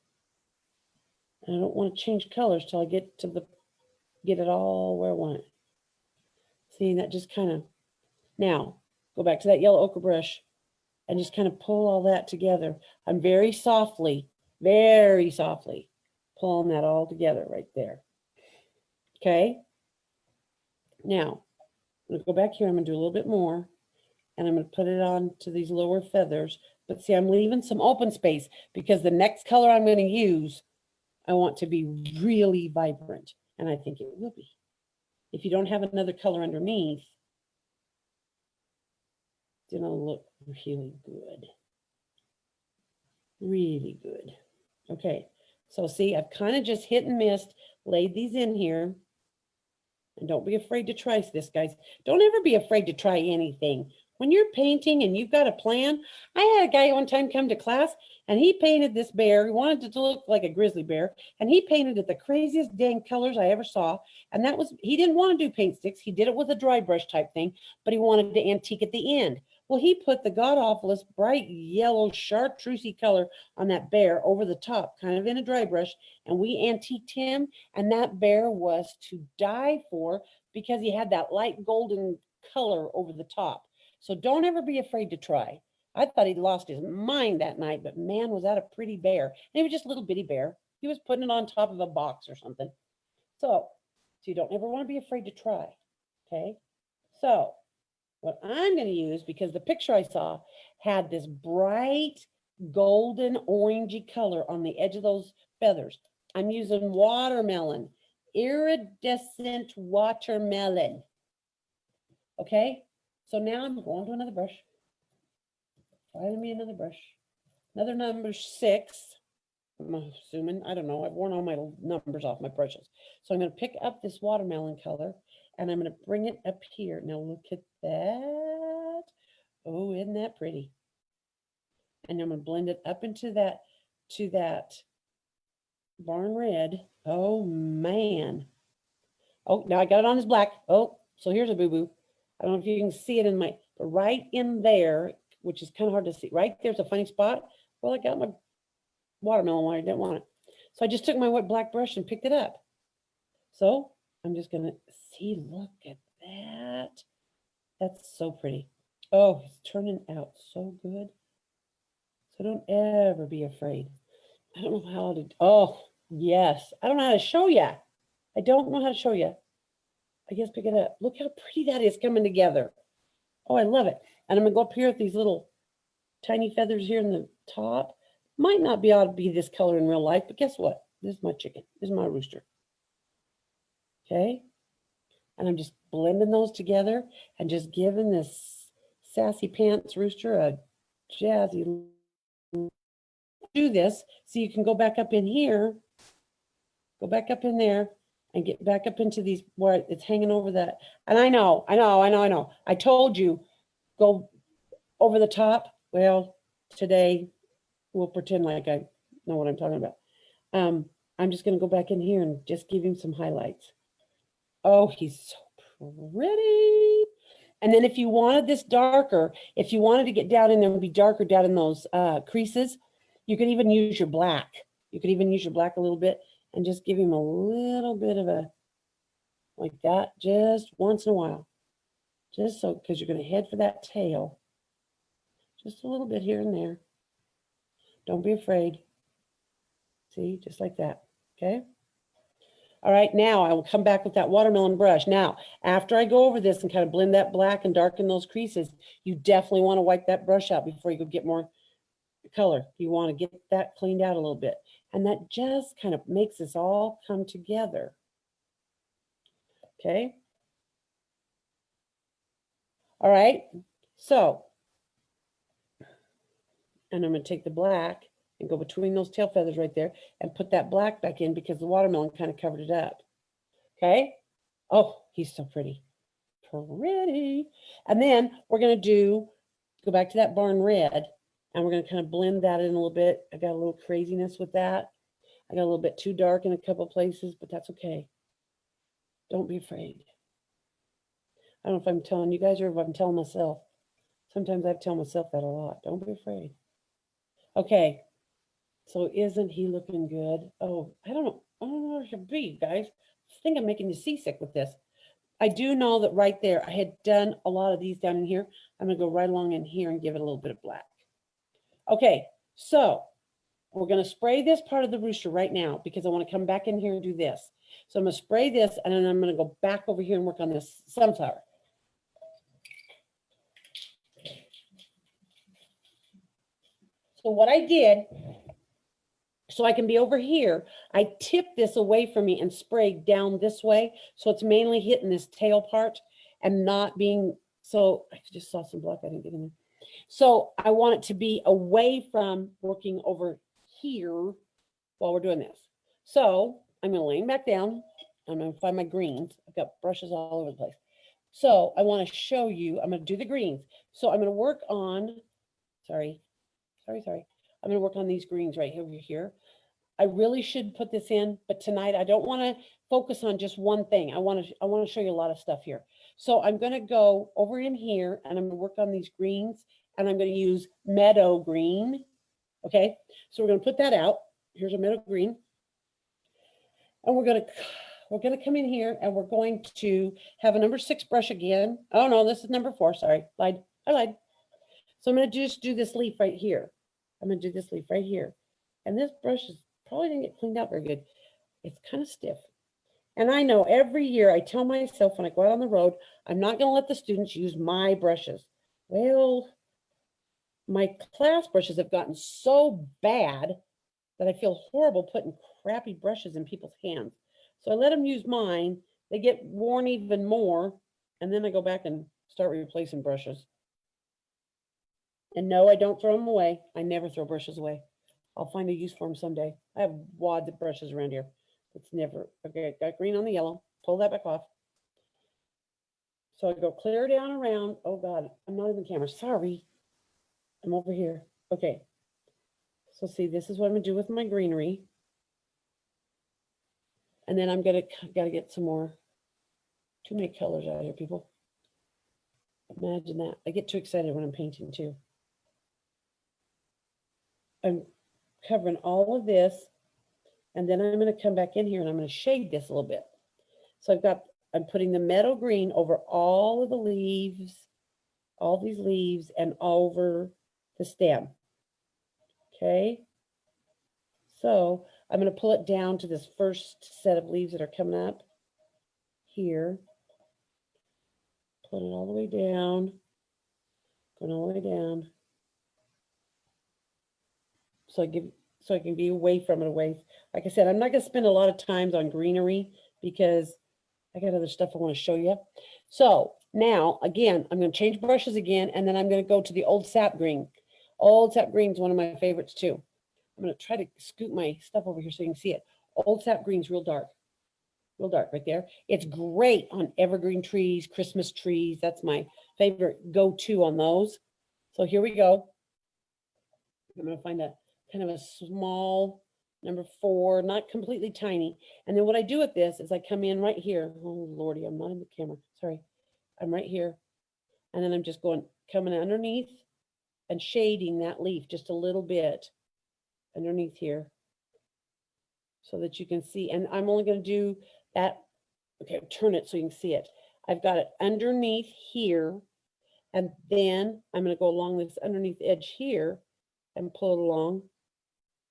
And I don't want to change colors till I get it all where I want it. See, that just kind of, now go back to that yellow ochre brush and just kind of pull all that together. I'm very softly pulling that all together right there. Okay. Now, I'm going to go back here. I'm going to do a little bit more. And I'm going to put it on to these lower feathers. But see, I'm leaving some open space because the next color I'm going to use, I want to be really vibrant. And I think it will be. If you don't have another color underneath, then it'll look really good. Really good. Okay. So see, I've kind of just hit and missed, laid these in here. And don't be afraid to try this, guys. Don't ever be afraid to try anything. When you're painting and you've got a plan, I had a guy one time come to class and he painted this bear. He wanted it to look like a grizzly bear. And he painted it the craziest dang colors I ever saw. And that was, he didn't want to do paint sticks. He did it with a dry brush type thing, but he wanted to antique at the end. Well, he put the god-awfulest bright yellow chartreusey color on that bear over the top, kind of in a dry brush. And we antiqued him. And that bear was to die for because he had that light golden color over the top. So don't ever be afraid to try. I thought he'd lost his mind that night, but man, was that a pretty bear. And he was just a little bitty bear. He was putting it on top of a box or something. So you don't ever want to be afraid to try. Okay. So what I'm going to use, because the picture I saw had this bright golden orangey color on the edge of those feathers. I'm using watermelon, iridescent watermelon. Okay. So now I'm going to another brush. Find me another brush. Another number 6. I'm assuming, I don't know, I've worn all my numbers off my brushes. So I'm going to pick up this watermelon color and I'm going to bring it up here. Now look at that. Oh, isn't that pretty? And I'm going to blend it up into that, to that barn red. Oh, man. Oh, now I got it on as black. Oh, so here's a boo-boo. I don't know if you can see it in my, but right in there, which is kind of hard to see. Right there's a funny spot. Well, I got my watermelon one. I didn't want it. So I just took my wet black brush and picked it up. So I'm just going to see, look at that. That's so pretty. Oh, it's turning out so good. So don't ever be afraid. I don't know how to, oh, yes. I don't know how to show you. I don't know how to show you. I guess pick it up. Look how pretty that is coming together. Oh, I love it. And I'm going to go up here with these little tiny feathers here in the top. Might not be able to be this color in real life, but guess what? This is my chicken. This is my rooster. Okay. And I'm just blending those together and just giving this sassy pants rooster a jazzy. Do this so you can go back up in here, go back up in there and get back up into these where it's hanging over that. And I know. I told you, go over the top. Well, today we'll pretend like I know what I'm talking about. I'm just going to go back in here and just give him some highlights. Oh, he's so pretty. And then if you wanted this darker, if you wanted to get down in there and be darker down in those creases, you could even use your black. You could even use your black a little bit and just give him a little bit of a, like that, just once in a while. Just so, because you're going to head for that tail. Just a little bit here and there. Don't be afraid. See, just like that. Okay. All right, now I will come back with that watermelon brush. Now, after I go over this and kind of blend that black and darken those creases, you definitely want to wipe that brush out before you go get more color. You want to get that cleaned out a little bit. And that just kind of makes this all come together. Okay. All right. So, and I'm going to take the black and go between those tail feathers right there and put that black back in because the watermelon kind of covered it up. Okay. Oh, he's so pretty. Pretty. And then we're going to go back to that barn red and we're going to kind of blend that in a little bit. I got a little craziness with that. I got a little bit too dark in a couple places, but that's okay. Don't be afraid. I don't know if I'm telling you guys or if I'm telling myself. Sometimes I tell myself that a lot. Don't be afraid. Okay. So isn't he looking good? Oh, I don't know. I don't know where it should be, guys. I think I'm making you seasick with this. I do know that right there, I had done a lot of these down in here. I'm going to go right along in here and give it a little bit of black. Okay, so we're going to spray this part of the rooster right now because I want to come back in here and do this. So I'm going to spray this and then I'm going to go back over here and work on this sunflower. So what I did, so I can be over here, I tipped this away from me and sprayed down this way. So it's mainly hitting this tail part and not being, so I just saw some black, I didn't get in there. So I want it to be away from working over here while we're doing this. So I'm going to lay back down. I'm going to find my greens. I've got brushes all over the place. So I want to show you, I'm going to do the greens. So I'm going to work on, sorry. I'm going to work on these greens right over here. I really should put this in, but tonight I don't want to focus on just one thing. I want to show you a lot of stuff here. So I'm going to go over in here and I'm going to work on these greens and I'm going to use meadow green. Okay. So we're going to put that out. Here's a meadow green. And we're going to come in here and we're going to have a number 6 brush again. Oh no, this is number 4. Sorry. Lied. I lied. So I'm going to just do this leaf right here. I'm going to do this leaf right here. And this brush is probably didn't get cleaned out very good. It's kind of stiff. And I know every year I tell myself when I go out on the road, I'm not going to let the students use my brushes. Well, my class brushes have gotten so bad that I feel horrible putting crappy brushes in people's hands. So I let them use mine. They get worn even more. And then I go back and start replacing brushes. And no, I don't throw them away. I never throw brushes away. I'll find a use for them someday. I have wads of brushes around here. It's never, okay, got green on the yellow. Pull that back off. So I go clear down around. Oh God, I'm not in the camera. Sorry. I'm over here. Okay. So see, this is what I'm gonna do with my greenery. And then I'm gotta get some more. Too many colors out here, people. Imagine that. I get too excited when I'm painting too. I'm covering all of this, and then I'm going to come back in here and I'm going to shade this a little bit. So I'm putting the meadow green over all of the leaves, all these leaves, and over the stem. Okay. So I'm going to pull it down to this first set of leaves that are coming up here. Pull it all the way down, going all the way down. So I can be away from it, Like I said, I'm not going to spend a lot of times on greenery because I got other stuff I want to show you. So now, again, I'm going to change brushes again, and then I'm going to go to the Old Sap Green. Old Sap Green is one of my favorites too. I'm going to try to scoot my stuff over here so you can see it. Old Sap Green's real dark right there. It's great on evergreen trees, Christmas trees. That's my favorite go-to on those. So here we go. I'm going to find a kind of a small number 4, not completely tiny. And then what I do with this is I come in right here. Oh, Lordy, I'm not in the camera. Sorry. I'm right here. And then I'm just coming underneath and shading that leaf just a little bit underneath here so that you can see. And I'm only going to do that. Okay, turn it so you can see it. I've got it underneath here. And then I'm going to go along this underneath edge here and pull it along,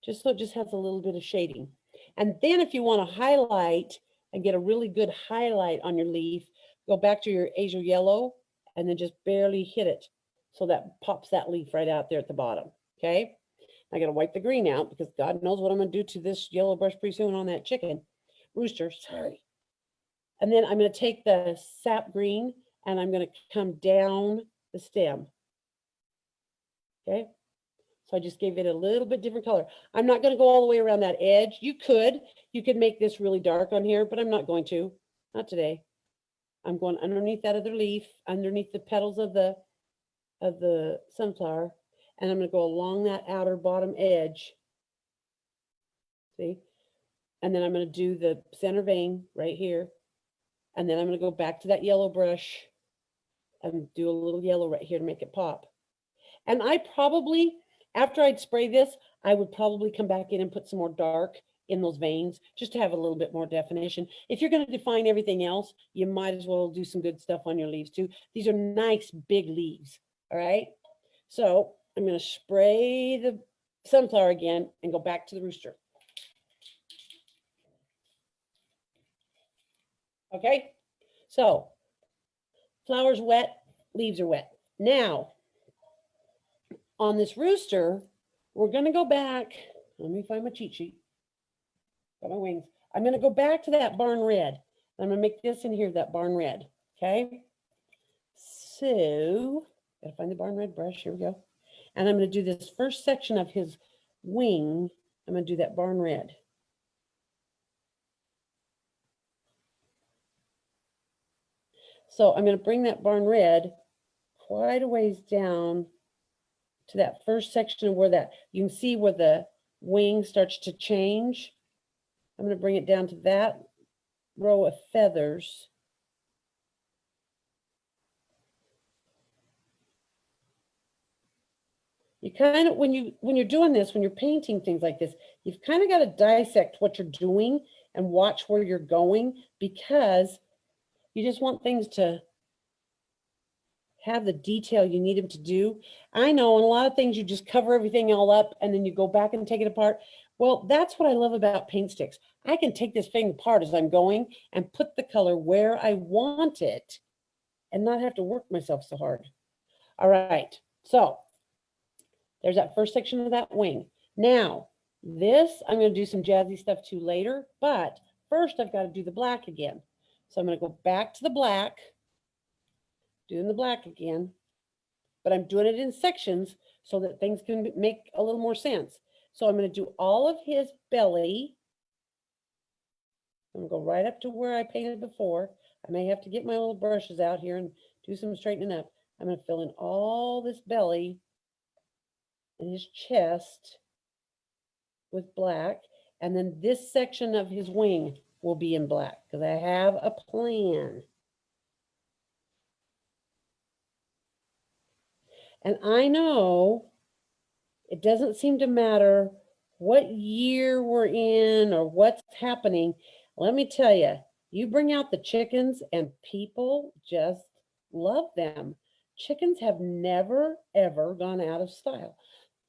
just so it just has a little bit of shading. And then if you want to highlight and get a really good highlight on your leaf, go back to your Asia yellow and then just barely hit it. So that pops that leaf right out there at the bottom. Okay. I got to wipe the green out because God knows what I'm going to do to this yellow brush pretty soon on that rooster. Sorry. And then I'm going to take the sap green and I'm going to come down the stem. Okay. So I just gave it a little bit different color. I'm not going to go all the way around that edge. You could make this really dark on here, but I'm not going to. Not today. I'm going underneath that other leaf, underneath the petals of the sunflower, and I'm going to go along that outer bottom edge. See? And then I'm going to do the center vein right here. And then I'm going to go back to that yellow brush and do a little yellow right here to make it pop. And I probably, after I'd spray this, I would probably come back in and put some more dark in those veins just to have a little bit more definition. If you're going to define everything else, you might as well do some good stuff on your leaves too. These are nice big leaves. All right. So I'm going to spray the sunflower again and go back to the rooster. Okay. So flowers wet, leaves are wet. Now on this rooster, we're going to go back. Let me find my cheat sheet. Got my wings. I'm going to go back to that barn red. I'm going to make this in here, that barn red. Okay. So, gotta find the barn red brush. Here we go. And I'm going to do this first section of his wing. I'm going to do that barn red. So I'm going to bring that barn red quite a ways down to that first section where you can see where the wing starts to change. I'm going to bring it down to that row of feathers. You kind of, when you're doing this, when you're painting things like this, you've kind of got to dissect what you're doing and watch where you're going, because you just want things to have the detail you need them to do. I know in a lot of things you just cover everything all up and then you go back and take it apart. Well, that's what I love about paint sticks. I can take this thing apart as I'm going and put the color where I want it and not have to work myself so hard. All right, so there's that first section of that wing. Now, this, I'm going to do some jazzy stuff too later, but first I've got to do the black again. So I'm going to go back to the black, doing the black again, but I'm doing it in sections so that things can make a little more sense. So I'm going to do all of his belly. I'm going to go right up to where I painted before. I may have to get my little brushes out here and do some straightening up. I'm going to fill in all this belly and his chest with black. And then this section of his wing will be in black because I have a plan. And I know it doesn't seem to matter what year we're in or what's happening. Let me tell you, you bring out the chickens and people just love them. Chickens have never, ever gone out of style.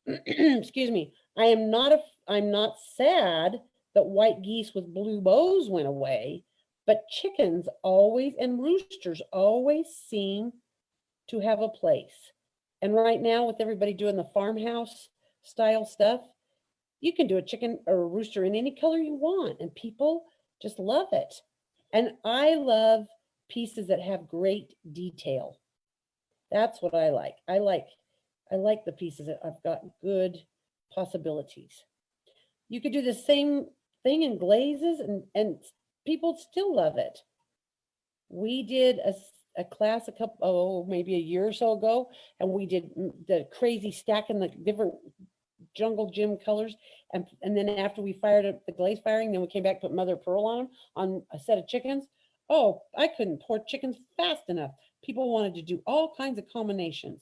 Excuse me. I'm not sad that white geese with blue bows went away, but chickens always and roosters always seem to have a place. And right now, with everybody doing the farmhouse style stuff, you can do a chicken or a rooster in any color you want, and people just love it. And I love pieces that have great detail. That's what I like. I like the pieces that I've got good possibilities. You could do the same thing in glazes and people still love it. We did a class maybe a year or so ago, and we did the crazy stacking the different jungle gym colors. And then after we fired up the glaze firing, then we came back, put mother of pearl on them on a set of chickens. Oh, I couldn't pour chickens fast enough. People wanted to do all kinds of combinations.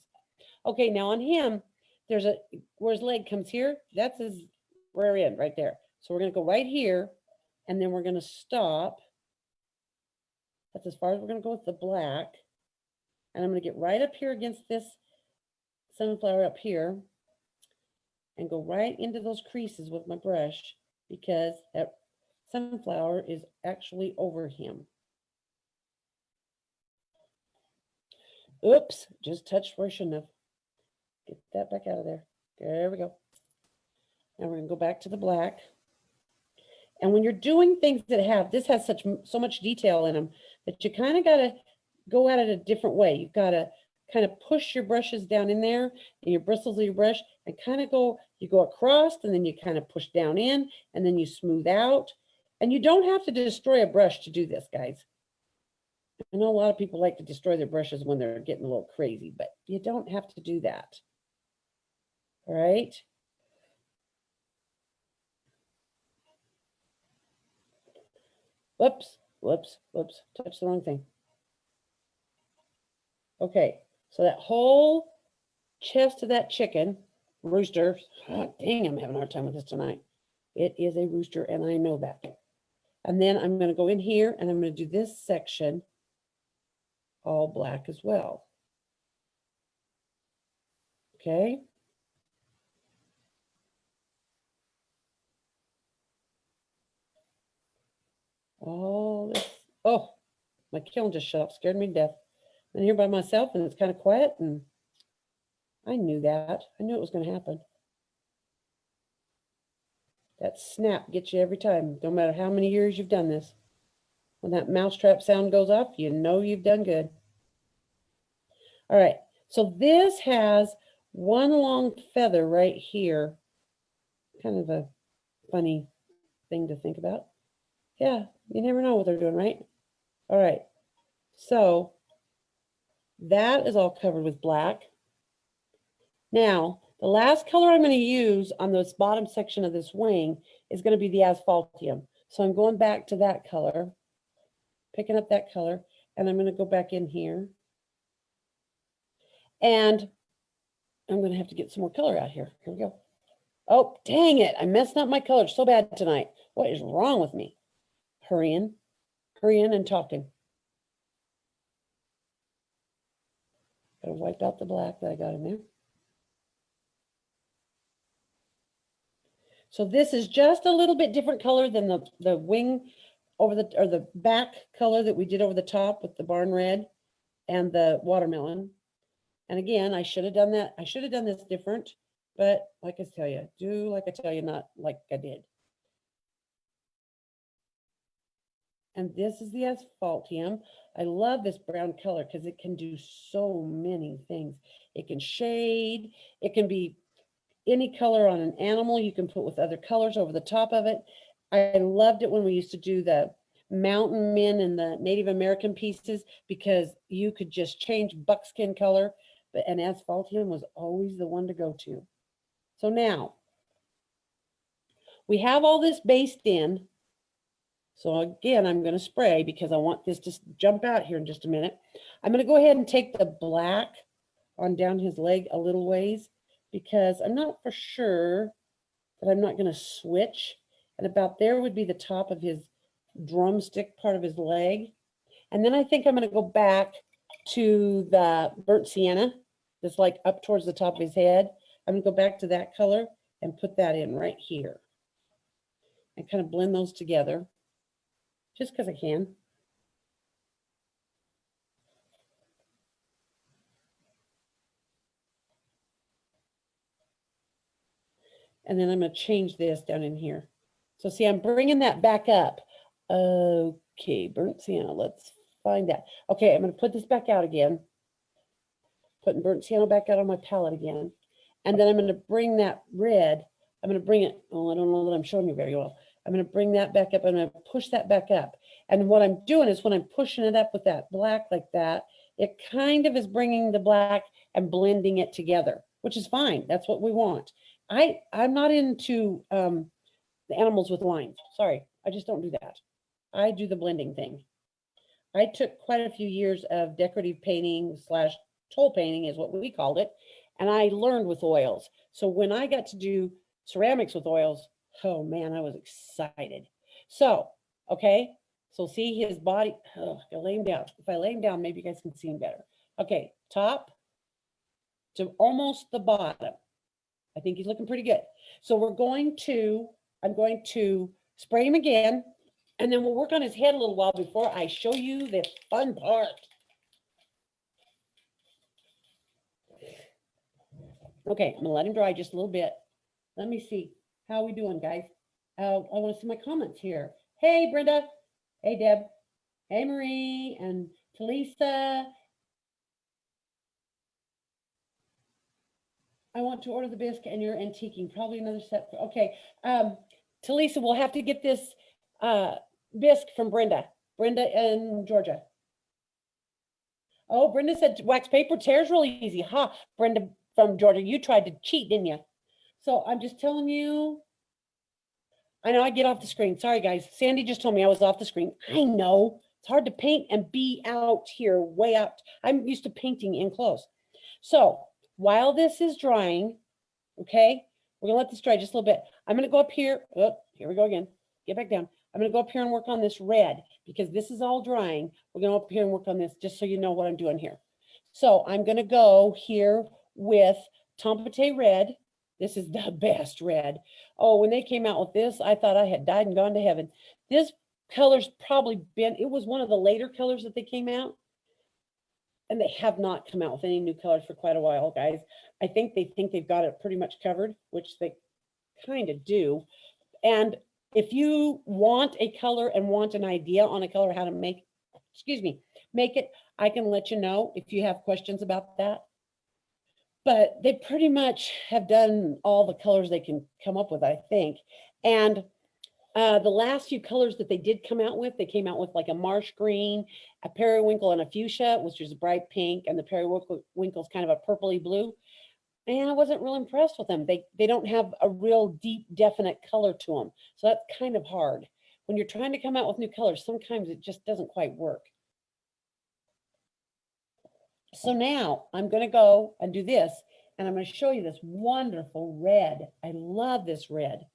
Okay, now on him, there's where his leg comes here, that's his rear end right there. So we're going to go right here, and then we're going to stop. That's as far as we're going to go with the black. And I'm going to get right up here against this sunflower up here and go right into those creases with my brush because that sunflower is actually over him. Oops, just touched where I shouldn't have. Get that back out of there. There we go. Now we're going to go back to the black. And when you're doing things that this has so much detail in them that you kind of got to go at it a different way. You've got to kind of push your brushes down in there and your bristles of your brush and kind of you go across and then you kind of push down in and then you smooth out. And you don't have to destroy a brush to do this, guys. I know a lot of people like to destroy their brushes when they're getting a little crazy, but you don't have to do that. All right. Whoops, touched the wrong thing. Okay, so that whole chest of that chicken, rooster, oh, dang, I'm having a hard time with this tonight. It is a rooster, and I know that. And then I'm going to go in here, and I'm going to do this section all black as well. Okay. All this. Oh, my kiln just shut off, scared me to death. I'm here by myself, and it's kind of quiet, and I knew that. I knew it was going to happen. That snap gets you every time, no matter how many years you've done this. When that mousetrap sound goes off, you know you've done good. All right, so this has one long feather right here. Kind of a funny thing to think about. Yeah, you never know what they're doing, right? All right, so that is all covered with black. Now, the last color I'm going to use on this bottom section of this wing is going to be the asphaltium. So I'm going back to that color, picking up that color, and I'm going to go back in here. And I'm going to have to get some more color out here. Here we go. Oh, dang it. I messed up my colors so bad tonight. What is wrong with me? Hurrying and talking. Gotta wipe out the black that I got in there. So this is just a little bit different color than the wing over the, or the back color that we did over the top with the barn red and the watermelon. And again, I should have done that. I should have done this different, but like I tell you, do like I tell you, not like I did. And this is the Asphaltium. I love this brown color because it can do so many things. It can shade, it can be any color on an animal you can put with other colors over the top of it. I loved it when we used to do the mountain men and the Native American pieces because you could just change buckskin color, but and Asphaltium was always the one to go to. So now we have all this based in. So again, I'm going to spray because I want this to jump out here in just a minute. I'm going to go ahead and take the black on down his leg a little ways because I'm not for sure that I'm not going to switch. And about there would be the top of his drumstick part of his leg. And then I think I'm going to go back to the burnt sienna that's like up towards the top of his head. I'm going to go back to that color and put that in right here and kind of blend those together just because I can. And then I'm going to change this down in here. So see, I'm bringing that back up. Okay, burnt sienna, let's find that. Okay, I'm going to put this back out again. Putting burnt sienna back out on my palette again. And then I'm going to bring that red, I'm going to bring it, oh, I don't know that I'm showing you very well. I'm going to bring that back up. I'm going to push that back up. And what I'm doing is when I'm pushing it up with that black like that, it kind of is bringing the black and blending it together, which is fine. That's what we want. I'm not into the animals with lines. Sorry, I just don't do that. I do the blending thing. I took quite a few years of decorative painting slash toll painting is what we called it. And I learned with oils. So when I got to do ceramics with oils, oh man, I was excited. So, okay. So see his body, oh, I lay him down. If I lay him down, maybe you guys can see him better. Okay, top to almost the bottom. I think he's looking pretty good. So I'm going to spray him again, and then we'll work on his head a little while before I show you the fun part. Okay, I'm gonna let him dry just a little bit. Let me see. How are we doing, guys? I want to see my comments here. Hey, Brenda. Hey, Deb. Hey, Marie and Talisa. I want to order the bisque and you're antiquing. Probably another set. Okay. Talisa, we'll have to get this bisque from Brenda. Brenda in Georgia. Oh, Brenda said wax paper tears really easy. Ha, Brenda from Georgia, you tried to cheat, didn't you? So I'm just telling you. I know I get off the screen. Sorry, guys. Sandy just told me I was off the screen. I know. It's hard to paint and be out here way out. I'm used to painting in close. So while this is drying, okay, we're gonna let this dry just a little bit. I'm gonna go up here. Oh, here we go again. Get back down. I'm gonna go up here and work on this red because this is all drying. We're gonna go up here and work on this just so you know what I'm doing here. So I'm gonna go here with Tombote red. This is the best red. Oh, when they came out with this, I thought I had died and gone to heaven. This color's probably been, it was one of the later colors that they came out. And they have not come out with any new colors for quite a while, guys. I think they've got it pretty much covered, which they kind of do. And if you want a color and want an idea on a color, how to make, make it, I can let you know if you have questions about that. But they pretty much have done all the colors they can come up with, I think. And the last few colors that they did come out with, they came out with like a marsh green, a periwinkle, and a fuchsia, which is a bright pink, and the periwinkle is kind of a purpley blue. And I wasn't real impressed with them. They don't have a real deep, definite color to them. So that's kind of hard. When you're trying to come out with new colors, sometimes it just doesn't quite work. So now I'm going to go and do this, and I'm going to show you this wonderful red. I love this red.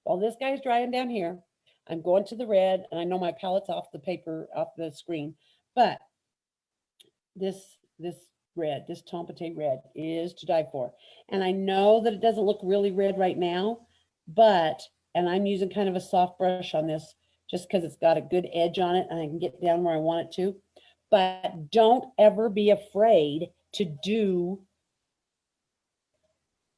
While this guy's drying down here, I'm going to the red, and I know my palette's off the paper, off the screen, but this red, this Tomate red is to die for. And I know that it doesn't look really red right now, but, and I'm using kind of a soft brush on this just because it's got a good edge on it and I can get down where I want it to. But don't ever be afraid to do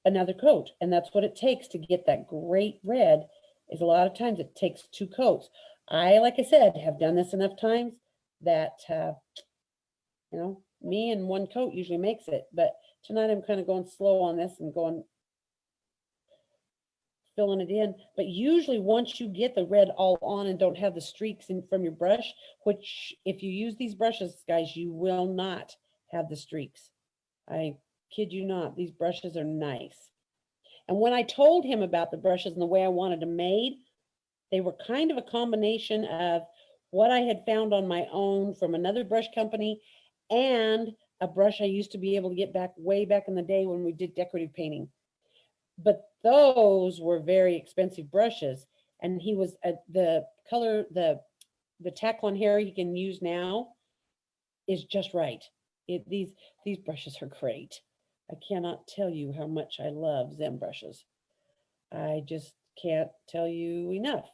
another coat. And that's what it takes to get that great red, is a lot of times it takes 2 coats. Like I said, have done this enough times that, you know, me and 1 coat usually makes it. But tonight I'm kind of going slow on this and filling it in. But usually once you get the red all on and don't have the streaks in from your brush, which if you use these brushes, guys, you will not have the streaks. I kid you not, these brushes are nice. And when I told him about the brushes and the way I wanted them made, they were kind of a combination of what I had found on my own from another brush company and a brush I used to be able to get back way back in the day when we did decorative painting. But those were very expensive brushes. And he was the color, the Taklon hair he can use now is just right. These brushes are great. I cannot tell you how much I love Zem brushes. I just can't tell you enough.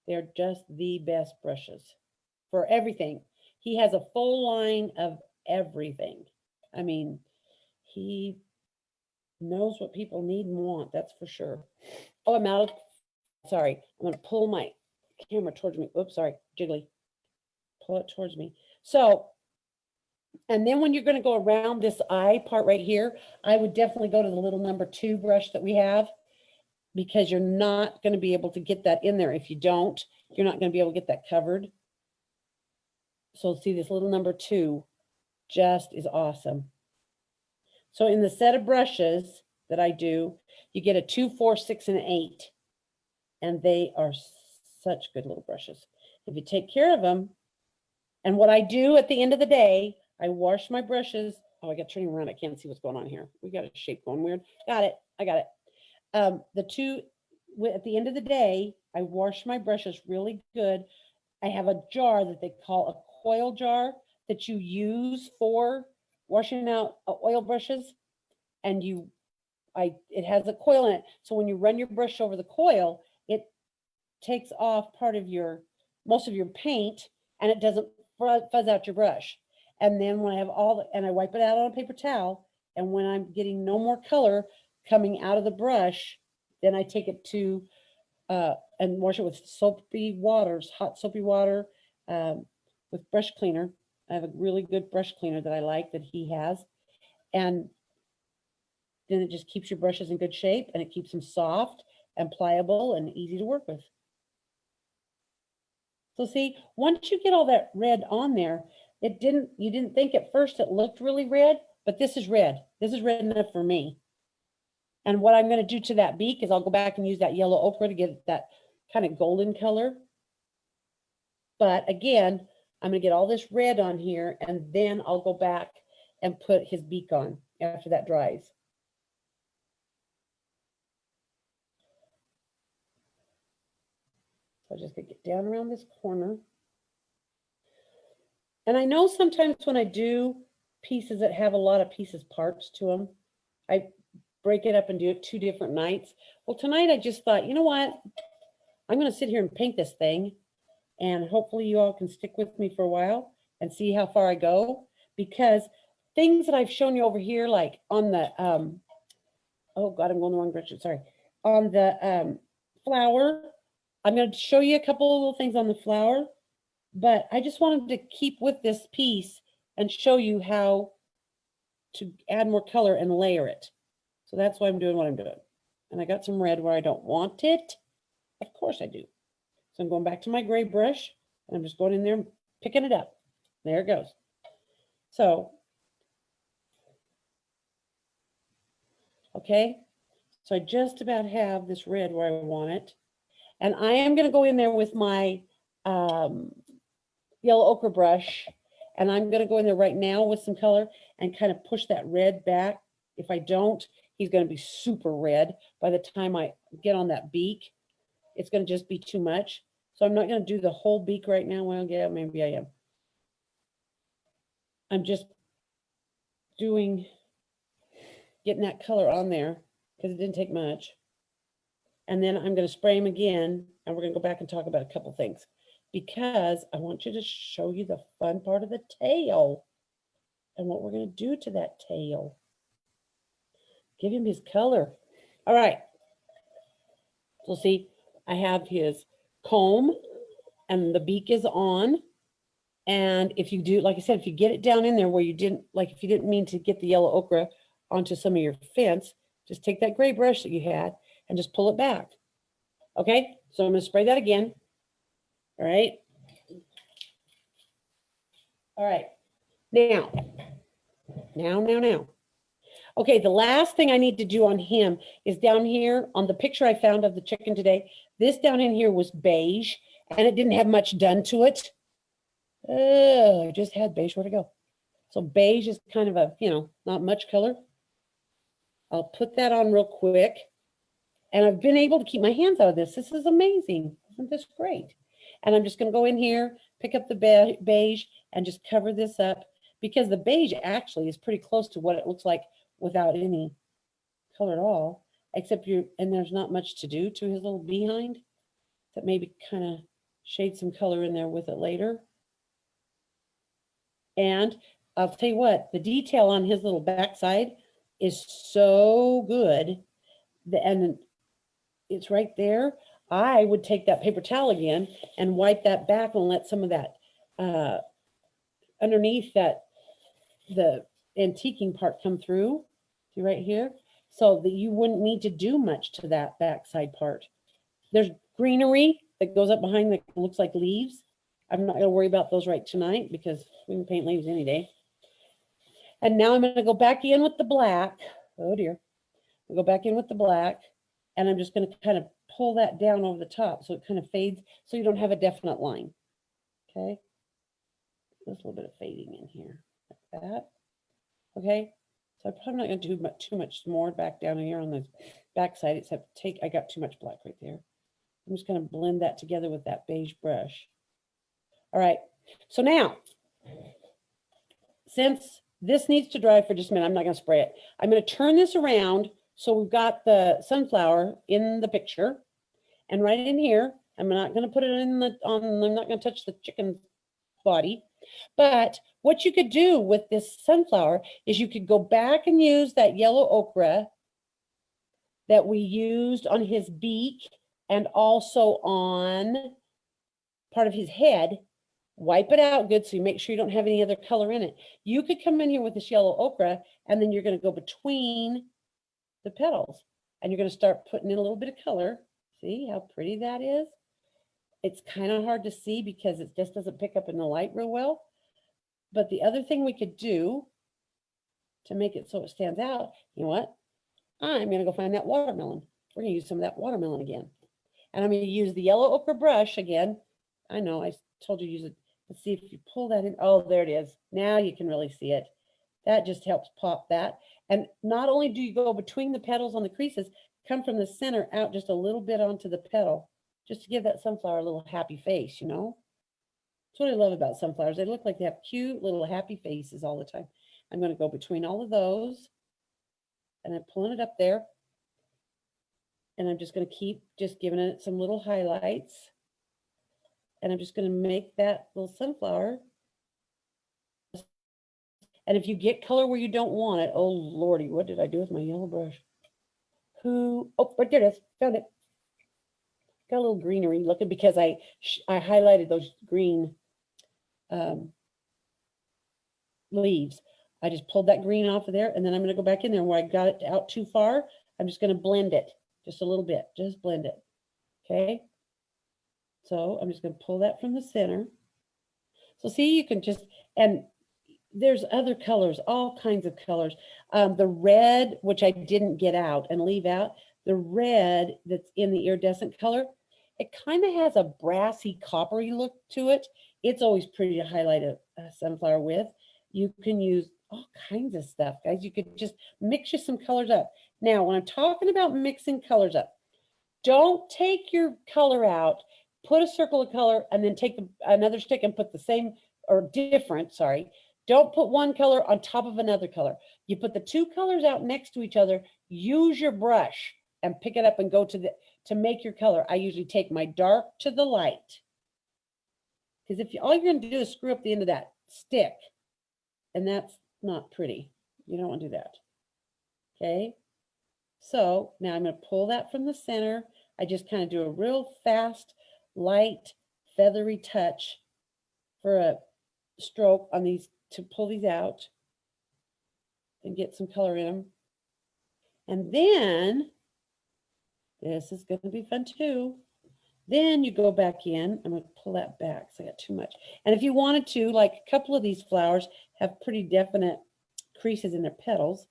They're just the best brushes for everything. He has a full line of everything. I mean, he knows what people need and want, that's for sure. Oh, I'm out of, sorry, I'm going to pull my camera towards me. Oops, sorry, jiggly. Pull it towards me. So, and then when you're going to go around this eye part right here, I would definitely go to the little number 2 brush that we have, because you're not going to be able to get that in there. If you don't, you're not going to be able to get that covered. So see, this little number 2 just is awesome. So in the set of brushes that I do, you get a 2, 4, 6, and 8. And they are such good little brushes. If you take care of them, and what I do at the end of the day, I wash my brushes. Oh, I got turning around. I can't see what's going on here. We got a shape going weird. Got it. I got it. At the end of the day, I wash my brushes really good. I have a jar that they call a coil jar that you use for washing out oil brushes. And it has a coil in it. So when you run your brush over the coil, it takes off most of your paint, and it doesn't fuzz out your brush. And then when I have and I wipe it out on a paper towel, and when I'm getting no more color coming out of the brush, then I take it to and wash it with hot soapy water, with brush cleaner. I have a really good brush cleaner that I like that he has. And then it just keeps your brushes in good shape, and it keeps them soft and pliable and easy to work with. So see, once you get all that red on there, you didn't think at first it looked really red, but this is red. This is red enough for me. And what I'm going to do to that beak is I'll go back and use that yellow ochre to get that kind of golden color. But again, I'm going to get all this red on here, and then I'll go back and put his beak on after that dries. So I'm just going to get down around this corner. And I know sometimes when I do pieces that have a lot of parts to them, I break it up and do it 2 different nights. Well, tonight I just thought, you know what? I'm going to sit here and paint this thing, and hopefully you all can stick with me for a while and see how far I go, because things that I've shown you over here, like on the, oh God, I'm going the wrong direction, sorry. On the flower, I'm going to show you a couple of little things on the flower, but I just wanted to keep with this piece and show you how to add more color and layer it. So that's why I'm doing what I'm doing. And I got some red where I don't want it. Of course I do. So I'm going back to my gray brush, and I'm just going in there and picking it up. There it goes. So, okay. So I just about have this red where I want it. And I am going to go in there with my yellow ochre brush, and I'm going to go in there right now with some color and kind of push that red back. If I don't, he's going to be super red by the time I get on that beak. It's going to just be too much. So I'm not going to do the whole beak right now. Well, yeah, maybe I am. I'm just getting that color on there because it didn't take much. And then I'm going to spray them again, and we're going to go back and talk about a couple things because I want you to show you the fun part of the tail and what we're going to do to that tail. Give him his color. All right. So see, I have his comb and the beak is on. And if you do, like I said, if you get it down in there where you didn't, like if you didn't mean to get the yellow ochre onto some of your fence, just take that gray brush that you had and just pull it back. Okay, so I'm going to spray that again. All right. All right. Now. Okay, the last thing I need to do on him is down here on the picture I found of the chicken today. This down in here was beige and it didn't have much done to it. I just had beige. Where'd it go? So beige is kind of a, not much color. I'll put that on real quick. And I've been able to keep my hands out of this. This is amazing. Isn't this great? And I'm just going to go in here, pick up the beige, and just cover this up because the beige actually is pretty close to what it looks like without any color at all, except and there's not much to do to his little behind that maybe kind of shade some color in there with it later. And I'll tell you what, the detail on his little backside is so good. And it's right there. I would take that paper towel again and wipe that back and let some of that underneath that, the antiquing part come through. See right here? So that you wouldn't need to do much to that backside part. There's greenery that goes up behind that looks like leaves. I'm not going to worry about those right tonight because we can paint leaves any day. And now I'm going to go back in with the black. Oh dear. I'll go back in with the black and I'm just going to kind of pull that down over the top so it kind of fades so you don't have a definite line. Okay. There's a little bit of fading in here like that. Okay. So I'm probably not going to do too much more back down here on the back side except I got too much black right there. I'm just going to blend that together with that beige brush. All right. So now, since this needs to dry for just a minute, I'm not going to spray it. I'm going to turn this around so we've got the sunflower in the picture. And right in here, I'm not going to put it I'm not going to touch the chicken's body. But what you could do with this sunflower is you could go back and use that yellow ochre that we used on his beak and also on part of his head. Wipe it out good so you make sure you don't have any other color in it. You could come in here with this yellow ochre and then you're going to go between the petals and you're going to start putting in a little bit of color. See how pretty that is? It's kind of hard to see because it just doesn't pick up in the light real well. But the other thing we could do to make it so it stands out, you know what? I'm going to go find that watermelon. We're going to use some of that watermelon again. And I'm going to use the yellow ochre brush again. I know I told you to use it. Let's see if you pull that in. Oh, there it is. Now you can really see it. That just helps pop that. And not only do you go between the petals on the creases, come from the center out just a little bit onto the petal, just to give that sunflower a little happy face, you know? That's what I love about sunflowers. They look like they have cute little happy faces all the time. I'm going to go between all of those and I'm pulling it up there. And I'm just going to keep just giving it some little highlights. And I'm just going to make that little sunflower. And if you get color where you don't want it, oh Lordy, what did I do with my yellow brush? Oh, right there it is. Found it. Got a little greenery looking because I highlighted those green leaves. I just pulled that green off of there, and then I'm going to go back in there where I got it out too far. I'm just going to blend it just a little bit. Just blend it. Okay. So I'm just going to pull that from the center. So see, you can just, and there's other colors, all kinds of colors. The red, which I didn't get out and leave out, the red that's in the iridescent color, it kind of has a brassy, coppery look to it. It's always pretty to highlight a sunflower with. You can use all kinds of stuff, guys. You could just mix you some colors up. Now, when I'm talking about mixing colors up, don't take your color out, put a circle of color, and then take another stick and put the same or different, sorry, Don't put one color on top of another color. You put the two colors out next to each other, use your brush and pick it up and go to make your color. I usually take my dark to the light. Because if all you're going to do is screw up the end of that stick, and that's not pretty. You don't want to do that. Okay. So now I'm going to pull that from the center. I just kind of do a real fast, light, feathery touch for a stroke on these to pull these out and get some color in them. And then, this is going to be fun too. Then you go back in. I'm going to pull that back because I got too much. And if you wanted to, like a couple of these flowers have pretty definite creases in their petals.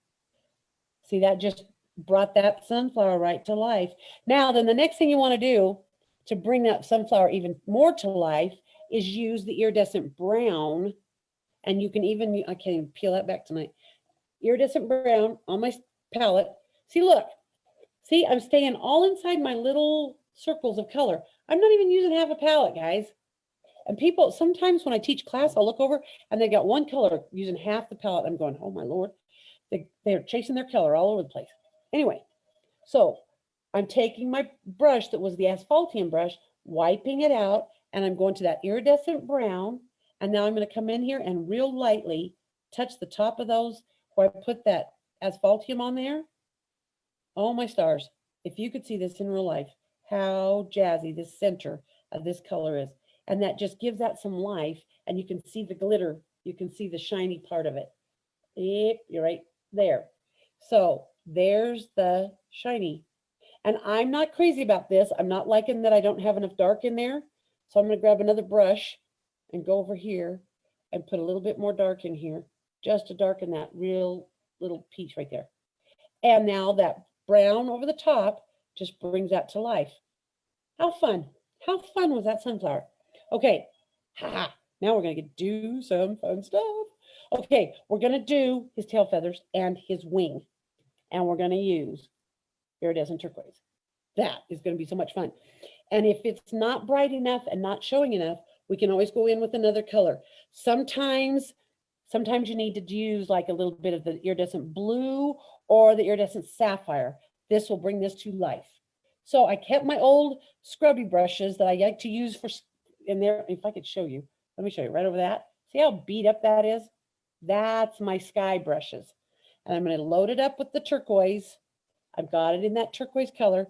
See, that just brought that sunflower right to life. Now, then the next thing you want to do to bring that sunflower even more to life is use the iridescent brown. And you can even, I can't even peel that back tonight. Iridescent brown on my palette. See, look. See, I'm staying all inside my little circles of color. I'm not even using half a palette, guys. And people, sometimes when I teach class, I'll look over and they got one color using half the palette. I'm going, oh my Lord. They're chasing their color all over the place. Anyway, so I'm taking my brush that was the asphaltium brush, wiping it out, and I'm going to that iridescent brown. And now I'm going to come in here and real lightly touch the top of those where I put that asphaltium on there. Oh my stars. If you could see this in real life, how jazzy this center of this color is. And that just gives that some life, and you can see the glitter. You can see the shiny part of it. Yep, you're right there. So there's the shiny. And I'm not crazy about this. I'm not liking that I don't have enough dark in there. So I'm going to grab another brush and go over here and put a little bit more dark in here, just to darken that real little piece right there. And now that brown over the top just brings that to life. How fun. How fun was that sunflower? Okay. Now we're going to do some fun stuff. Okay, we're going to do his tail feathers and his wing. And we're going to use iridescent turquoise. That is going to be so much fun. And if it's not bright enough and not showing enough, we can always go in with another color. Sometimes you need to use like a little bit of the iridescent blue or the iridescent sapphire. This will bring this to life. So I kept my old scrubby brushes that I like to use for in there. If I could show you, let me show you right over that. See how beat up that is? That's my sky brushes. And I'm going to load it up with the turquoise. I've got it in that turquoise color.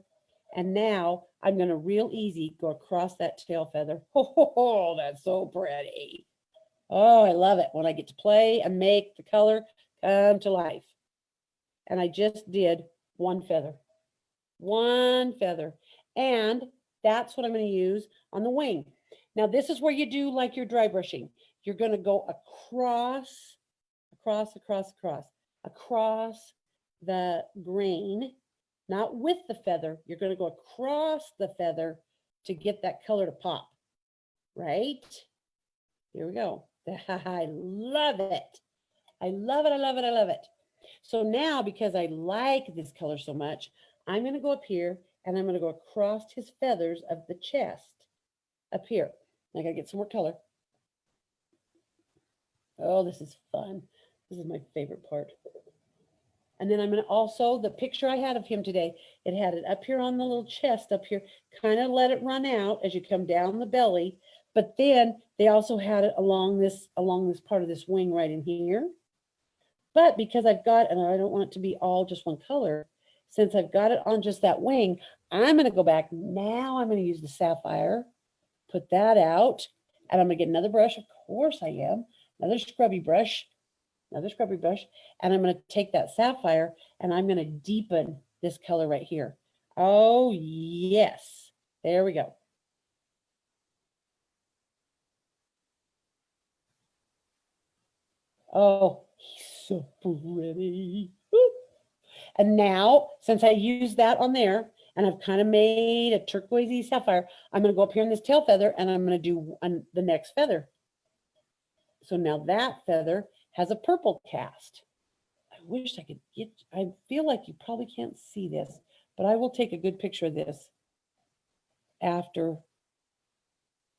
And now I'm going to real easy go across that tail feather. Oh, that's so pretty. Oh, I love it when I get to play and make the color come to life. And I just did one feather. And that's what I'm going to use on the wing. Now, this is where you do like your dry brushing. You're going to go across the grain, not with the feather. You're going to go across the feather to get that color to pop, right? Here we go. I love it. I love it. I love it. I love it. So now, because I like this color so much, I'm going to go up here and I'm going to go across his feathers of the chest up here. I got to get some more color. Oh, this is fun. This is my favorite part. And then I'm going to also, the picture I had of him today, it had it up here on the little chest up here, kind of let it run out as you come down the belly. But then they also had it along this part of this wing right in here. But because I've got, and I don't want it to be all just one color, since I've got it on just that wing, I'm going to go back. Now I'm going to use the sapphire, put that out, and I'm going to get another brush. Of course I am. Another scrubby brush, and I'm going to take that sapphire and I'm going to deepen this color right here. Oh, yes. There we go. Oh, he's so pretty. Woo. And now, since I used that on there, and I've kind of made a turquoisey sapphire, I'm going to go up here in this tail feather, and I'm going to do the next feather. So now that feather has a purple cast. I wish I could get, I feel like you probably can't see this, but I will take a good picture of this after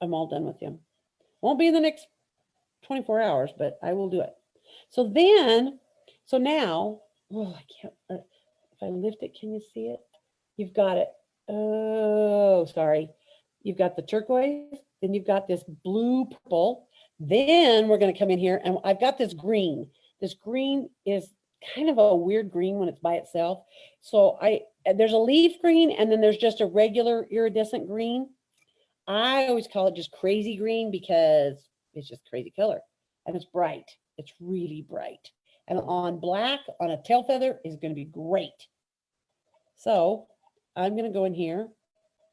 I'm all done with him. Won't be in the next 24 hours, but I will do it. So then, so now, oh, I can't, if I lift it, can you see it? You've got it. Oh, sorry. You've got the turquoise, then you've got this blue purple. Then we're going to come in here and I've got this green. This green is kind of a weird green when it's by itself. So there's a leaf green and then there's just a regular iridescent green. I always call it just crazy green because it's just crazy color and it's bright. It's really bright. And on black, on a tail feather is going to be great. So I'm going to go in here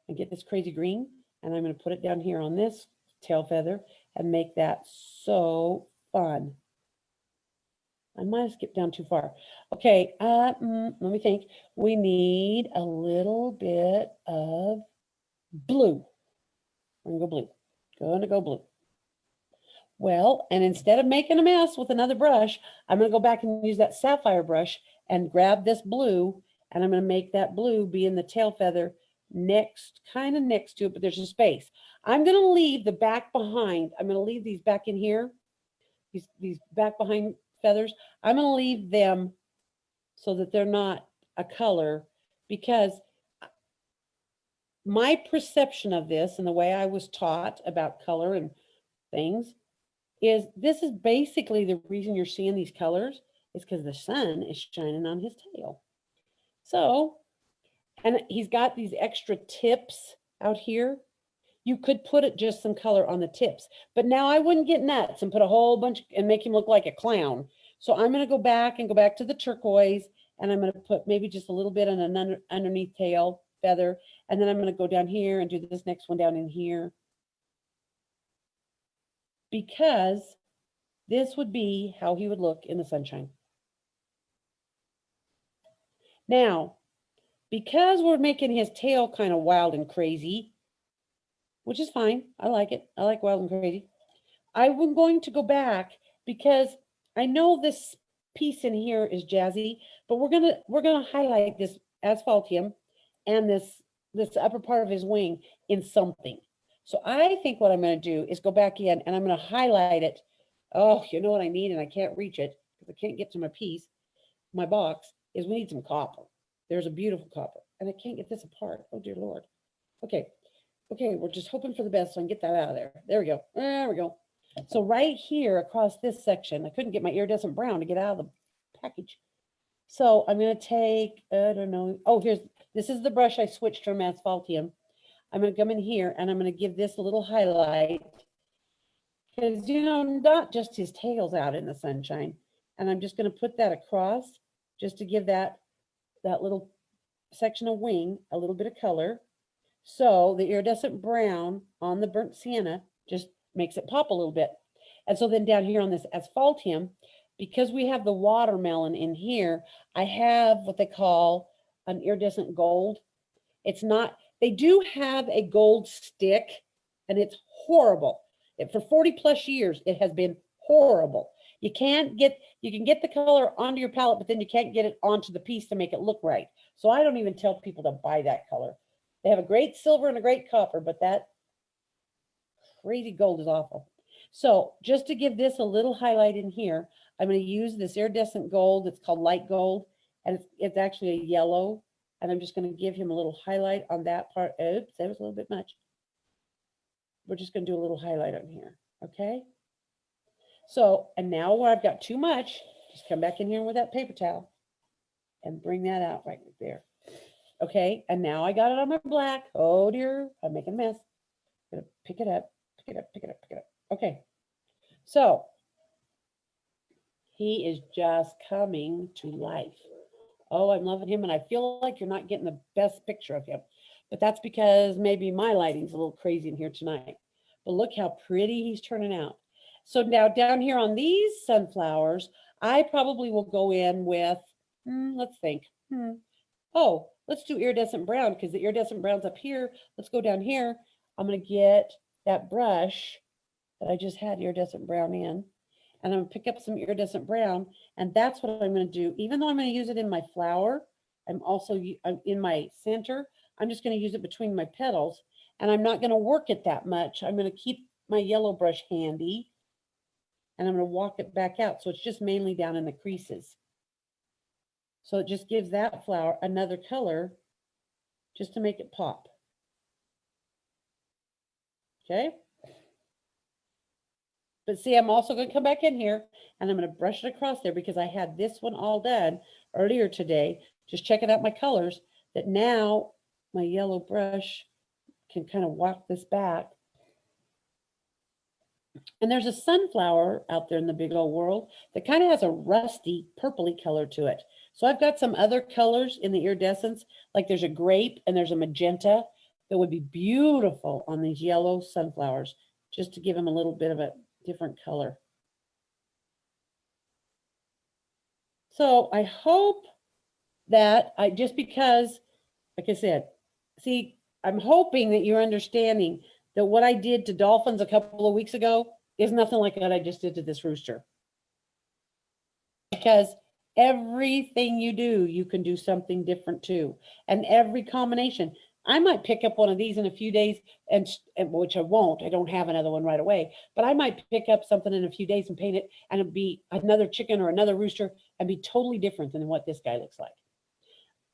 and get this crazy green and I'm going to put it down here on this tail feather and make that so fun. I might have skipped down too far. Okay, let me think. We need a little bit of blue. We're gonna go blue. Gonna go blue. Well, and instead of making a mess with another brush, I'm gonna go back and use that sapphire brush and grab this blue, and I'm gonna make that blue be in the tail feather next, kind of next to it, but there's a space. I'm gonna leave the back behind. I'm gonna leave these back in here, these back behind feathers. I'm going to leave them so that they're not a color because my perception of this and the way I was taught about color and things is this is basically the reason you're seeing these colors is because the sun is shining on his tail. So, and he's got these extra tips out here. You could put it just some color on the tips, but now I wouldn't get nuts and put a whole bunch and make him look like a clown. So I'm going to go back to the turquoise and I'm going to put maybe just a little bit on an underneath tail feather. And then I'm going to go down here and do this next one down in here. Because this would be how he would look in the sunshine. Now, because we're making his tail kind of wild and crazy, which is fine. I like it. I like wild and crazy. I'm going to go back because I know this piece in here is jazzy, but we're gonna highlight this asphaltium and this upper part of his wing in something. So I think what I'm going to do is go back in and I'm going to highlight it. Oh, you know what I need, and I can't reach it because I can't get to my piece. My box is we need some copper. There's a beautiful copper, and I can't get this apart. Oh dear Lord. Okay, we're just hoping for the best so I can get that out of there. There we go. There we go. So right here across this section, I couldn't get my iridescent brown to get out of the package. So I'm going to take, I don't know. Oh, this is the brush I switched from asphaltium. I'm going to come in here and I'm going to give this a little highlight because, you know, not just his tail's out in the sunshine. And I'm just going to put that across just to give that little section of wing a little bit of color. So the iridescent brown on the burnt sienna just makes it pop a little bit. And so then down here on this asphaltium, because we have the watermelon in here, I have what they call an iridescent gold. It's not, they do have a gold stick and it's horrible. For 40 plus years, it has been horrible. You can get the color onto your palette, but then you can't get it onto the piece to make it look right. So I don't even tell people to buy that color. They have a great silver and a great copper, but that crazy gold is awful. So just to give this a little highlight in here, I'm going to use this iridescent gold. It's called light gold, and it's actually a yellow. And I'm just going to give him a little highlight on that part. Oops, that was a little bit much. We're just going to do a little highlight on here. Okay. So, and now where I've got too much, just come back in here with that paper towel and bring that out right there. Okay. And now I got it on my black. Oh dear, I'm making a mess. I'm going to pick it up, pick it up, pick it up, pick it up. Okay. So he is just coming to life. Oh, I'm loving him. And I feel like you're not getting the best picture of him, but that's because maybe my lighting's a little crazy in here tonight. But look how pretty he's turning out. So now down here on these sunflowers, I probably will go in with, let's think. Oh, let's do iridescent brown because the iridescent brown's up here. Let's go down here. I'm going to get that brush that I just had iridescent brown in. And I'm going to pick up some iridescent brown. And that's what I'm going to do. Even though I'm going to use it in my flower, I'm in my center. I'm just going to use it between my petals. And I'm not going to work it that much. I'm going to keep my yellow brush handy. and I'm going to walk it back out. So it's just mainly down in the creases. So it just gives that flower another color just to make it pop. Okay. But see, I'm also going to come back in here and I'm going to brush it across there because I had this one all done earlier today, just checking out my colors, that now my yellow brush can kind of walk this back. And there's a sunflower out there in the big old world that kind of has a rusty purpley color to it. So I've got some other colors in the iridescence, like there's a grape and there's a magenta that would be beautiful on these yellow sunflowers, just to give them a little bit of a different color. So I hope that just because, like I said, see, I'm hoping that you're understanding that what I did to dolphins a couple of weeks ago is nothing like what I just did to this rooster. Because everything you do, you can do something different too. And every combination, I might pick up one of these in a few days, and which I won't. I don't have another one right away, but I might pick up something in a few days and paint it, and it'd be another chicken or another rooster and be totally different than what this guy looks like.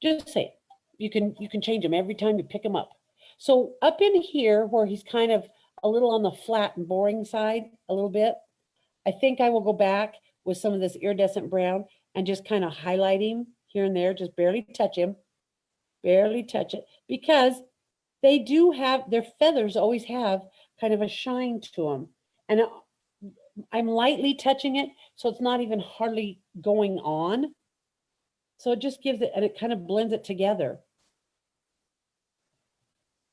Just say you can change them every time you pick them up. So up in here where he's kind of a little on the flat and boring side a little bit, I think I will go back with some of this iridescent brown and just kind of highlight him here and there, just barely touch him, barely touch it, because they do have, their feathers always have kind of a shine to them. And I'm lightly touching it, so it's not even hardly going on. So it just gives it, and it kind of blends it together.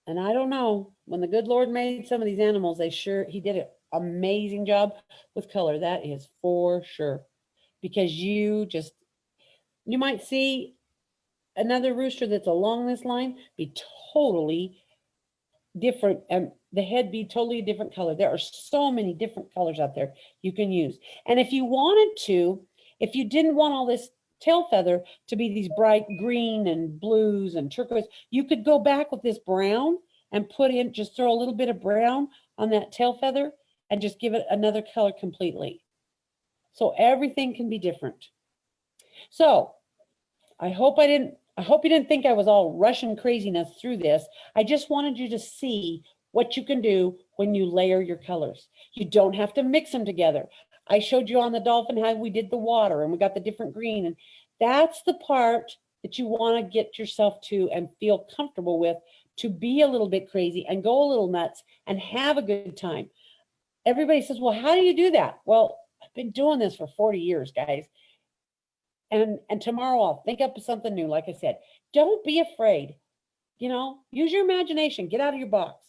And I don't know, when the good Lord made some of these animals, he did an amazing job with color. That is for sure. Because you might see another rooster that's along this line be totally different, and the head be totally a different color. There are so many different colors out there you can use. And if you wanted to, if you didn't want all this tail feather to be these bright green and blues and turquoise, you could go back with this brown and just throw a little bit of brown on that tail feather and just give it another color completely. So everything can be different. So I hope you didn't think I was all Russian craziness through this. I just wanted you to see what you can do when you layer your colors. You don't have to mix them together. I showed you on the dolphin how we did the water and we got the different green. And that's the part that you want to get yourself to and feel comfortable with, to be a little bit crazy and go a little nuts and have a good time. Everybody says, well, how do you do that? Well, I've been doing this for 40 years, guys. And tomorrow I'll think up something new. Like I said, don't be afraid. Use your imagination, get out of your box.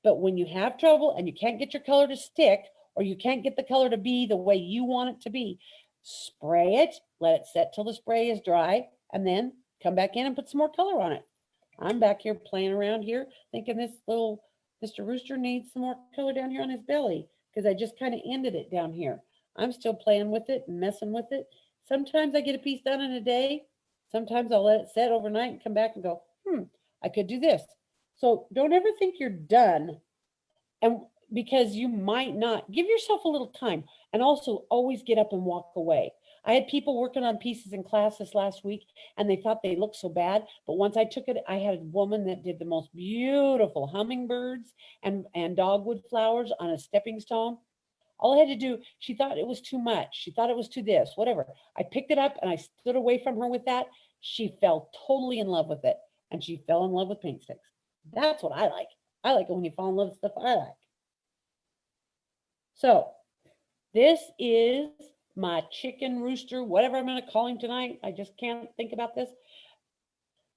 But when you have trouble and you can't get your color to stick, or you can't get the color to be the way you want it to be, spray it, let it set till the spray is dry, and then come back in and put some more color on it. I'm back here playing around here, thinking this little Mr. Rooster needs some more color down here on his belly, because I just kind of ended it down here. I'm still playing with it and messing with it. Sometimes I get a piece done in a day. Sometimes I'll let it set overnight and come back and go, I could do this. So don't ever think you're done. And because you might not, give yourself a little time, and also always get up and walk away. I had people working on pieces in class this last week and they thought they looked so bad. But once I took it, I had a woman that did the most beautiful hummingbirds and dogwood flowers on a stepping stone. All I had to do, she thought it was too much. She thought it was too this, whatever. I picked it up and I stood away from her with that. She fell totally in love with it. And she fell in love with paint sticks. That's what I like. I like it when you fall in love with stuff I like. So this is my chicken rooster, whatever I'm going to call him tonight. I just can't think about this.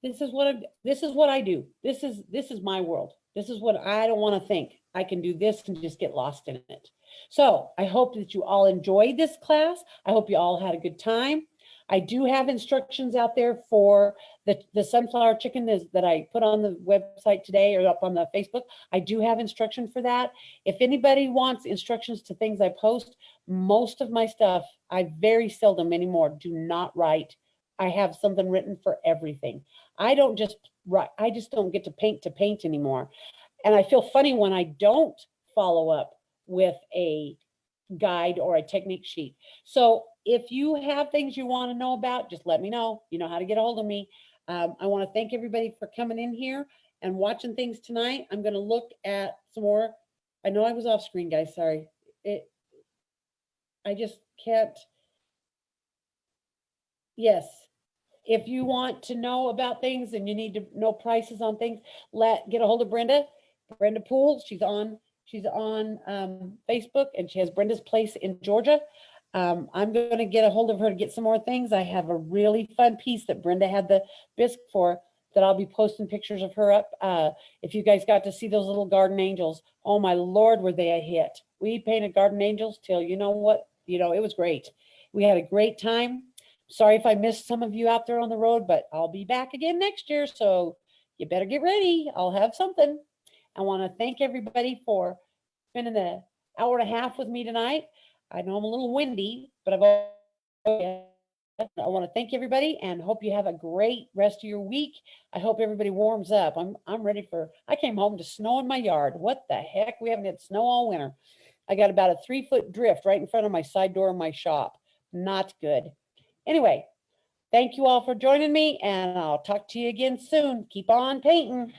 This is what I do. This is my world. This is what I don't want to think. I can do this and just get lost in it. So I hope that you all enjoyed this class. I hope you all had a good time. I do have instructions out there for the sunflower chicken that I put on the website today, or up on the Facebook. I do have instruction for that. If anybody wants instructions to things I post, most of my stuff, I very seldom anymore do not write. I have something written for everything. I just don't get to paint anymore. And I feel funny when I don't follow up with a guide or a technique sheet. So if you have things you want to know about, just let me know. You know how to get a hold of me. I want to thank everybody for coming in here and watching things tonight. I'm going to look at some more. I know I was off screen, guys. Sorry. I just can't. Yes. If you want to know about things and you need to know prices on things, get a hold of Brenda Poole. She's on Facebook, and she has Brenda's Place in Georgia. I'm going to get a hold of her to get some more things. I have a really fun piece that Brenda had the bisque for that I'll be posting pictures of her up. If you guys got to see those little garden angels, oh my Lord, were they a hit. We painted garden angels till you know what, it was great. We had a great time. Sorry if I missed some of you out there on the road, but I'll be back again next year. So you better get ready. I'll have something. I want to thank everybody for spending the hour and a half with me tonight. I know I'm a little windy, but I want to thank everybody and hope you have a great rest of your week. I hope everybody warms up. I'm ready I came home to snow in my yard. What the heck? We haven't had snow all winter. I got about a 3-foot drift right in front of my side door of my shop. Not good. Anyway, thank you all for joining me, and I'll talk to you again soon. Keep on painting.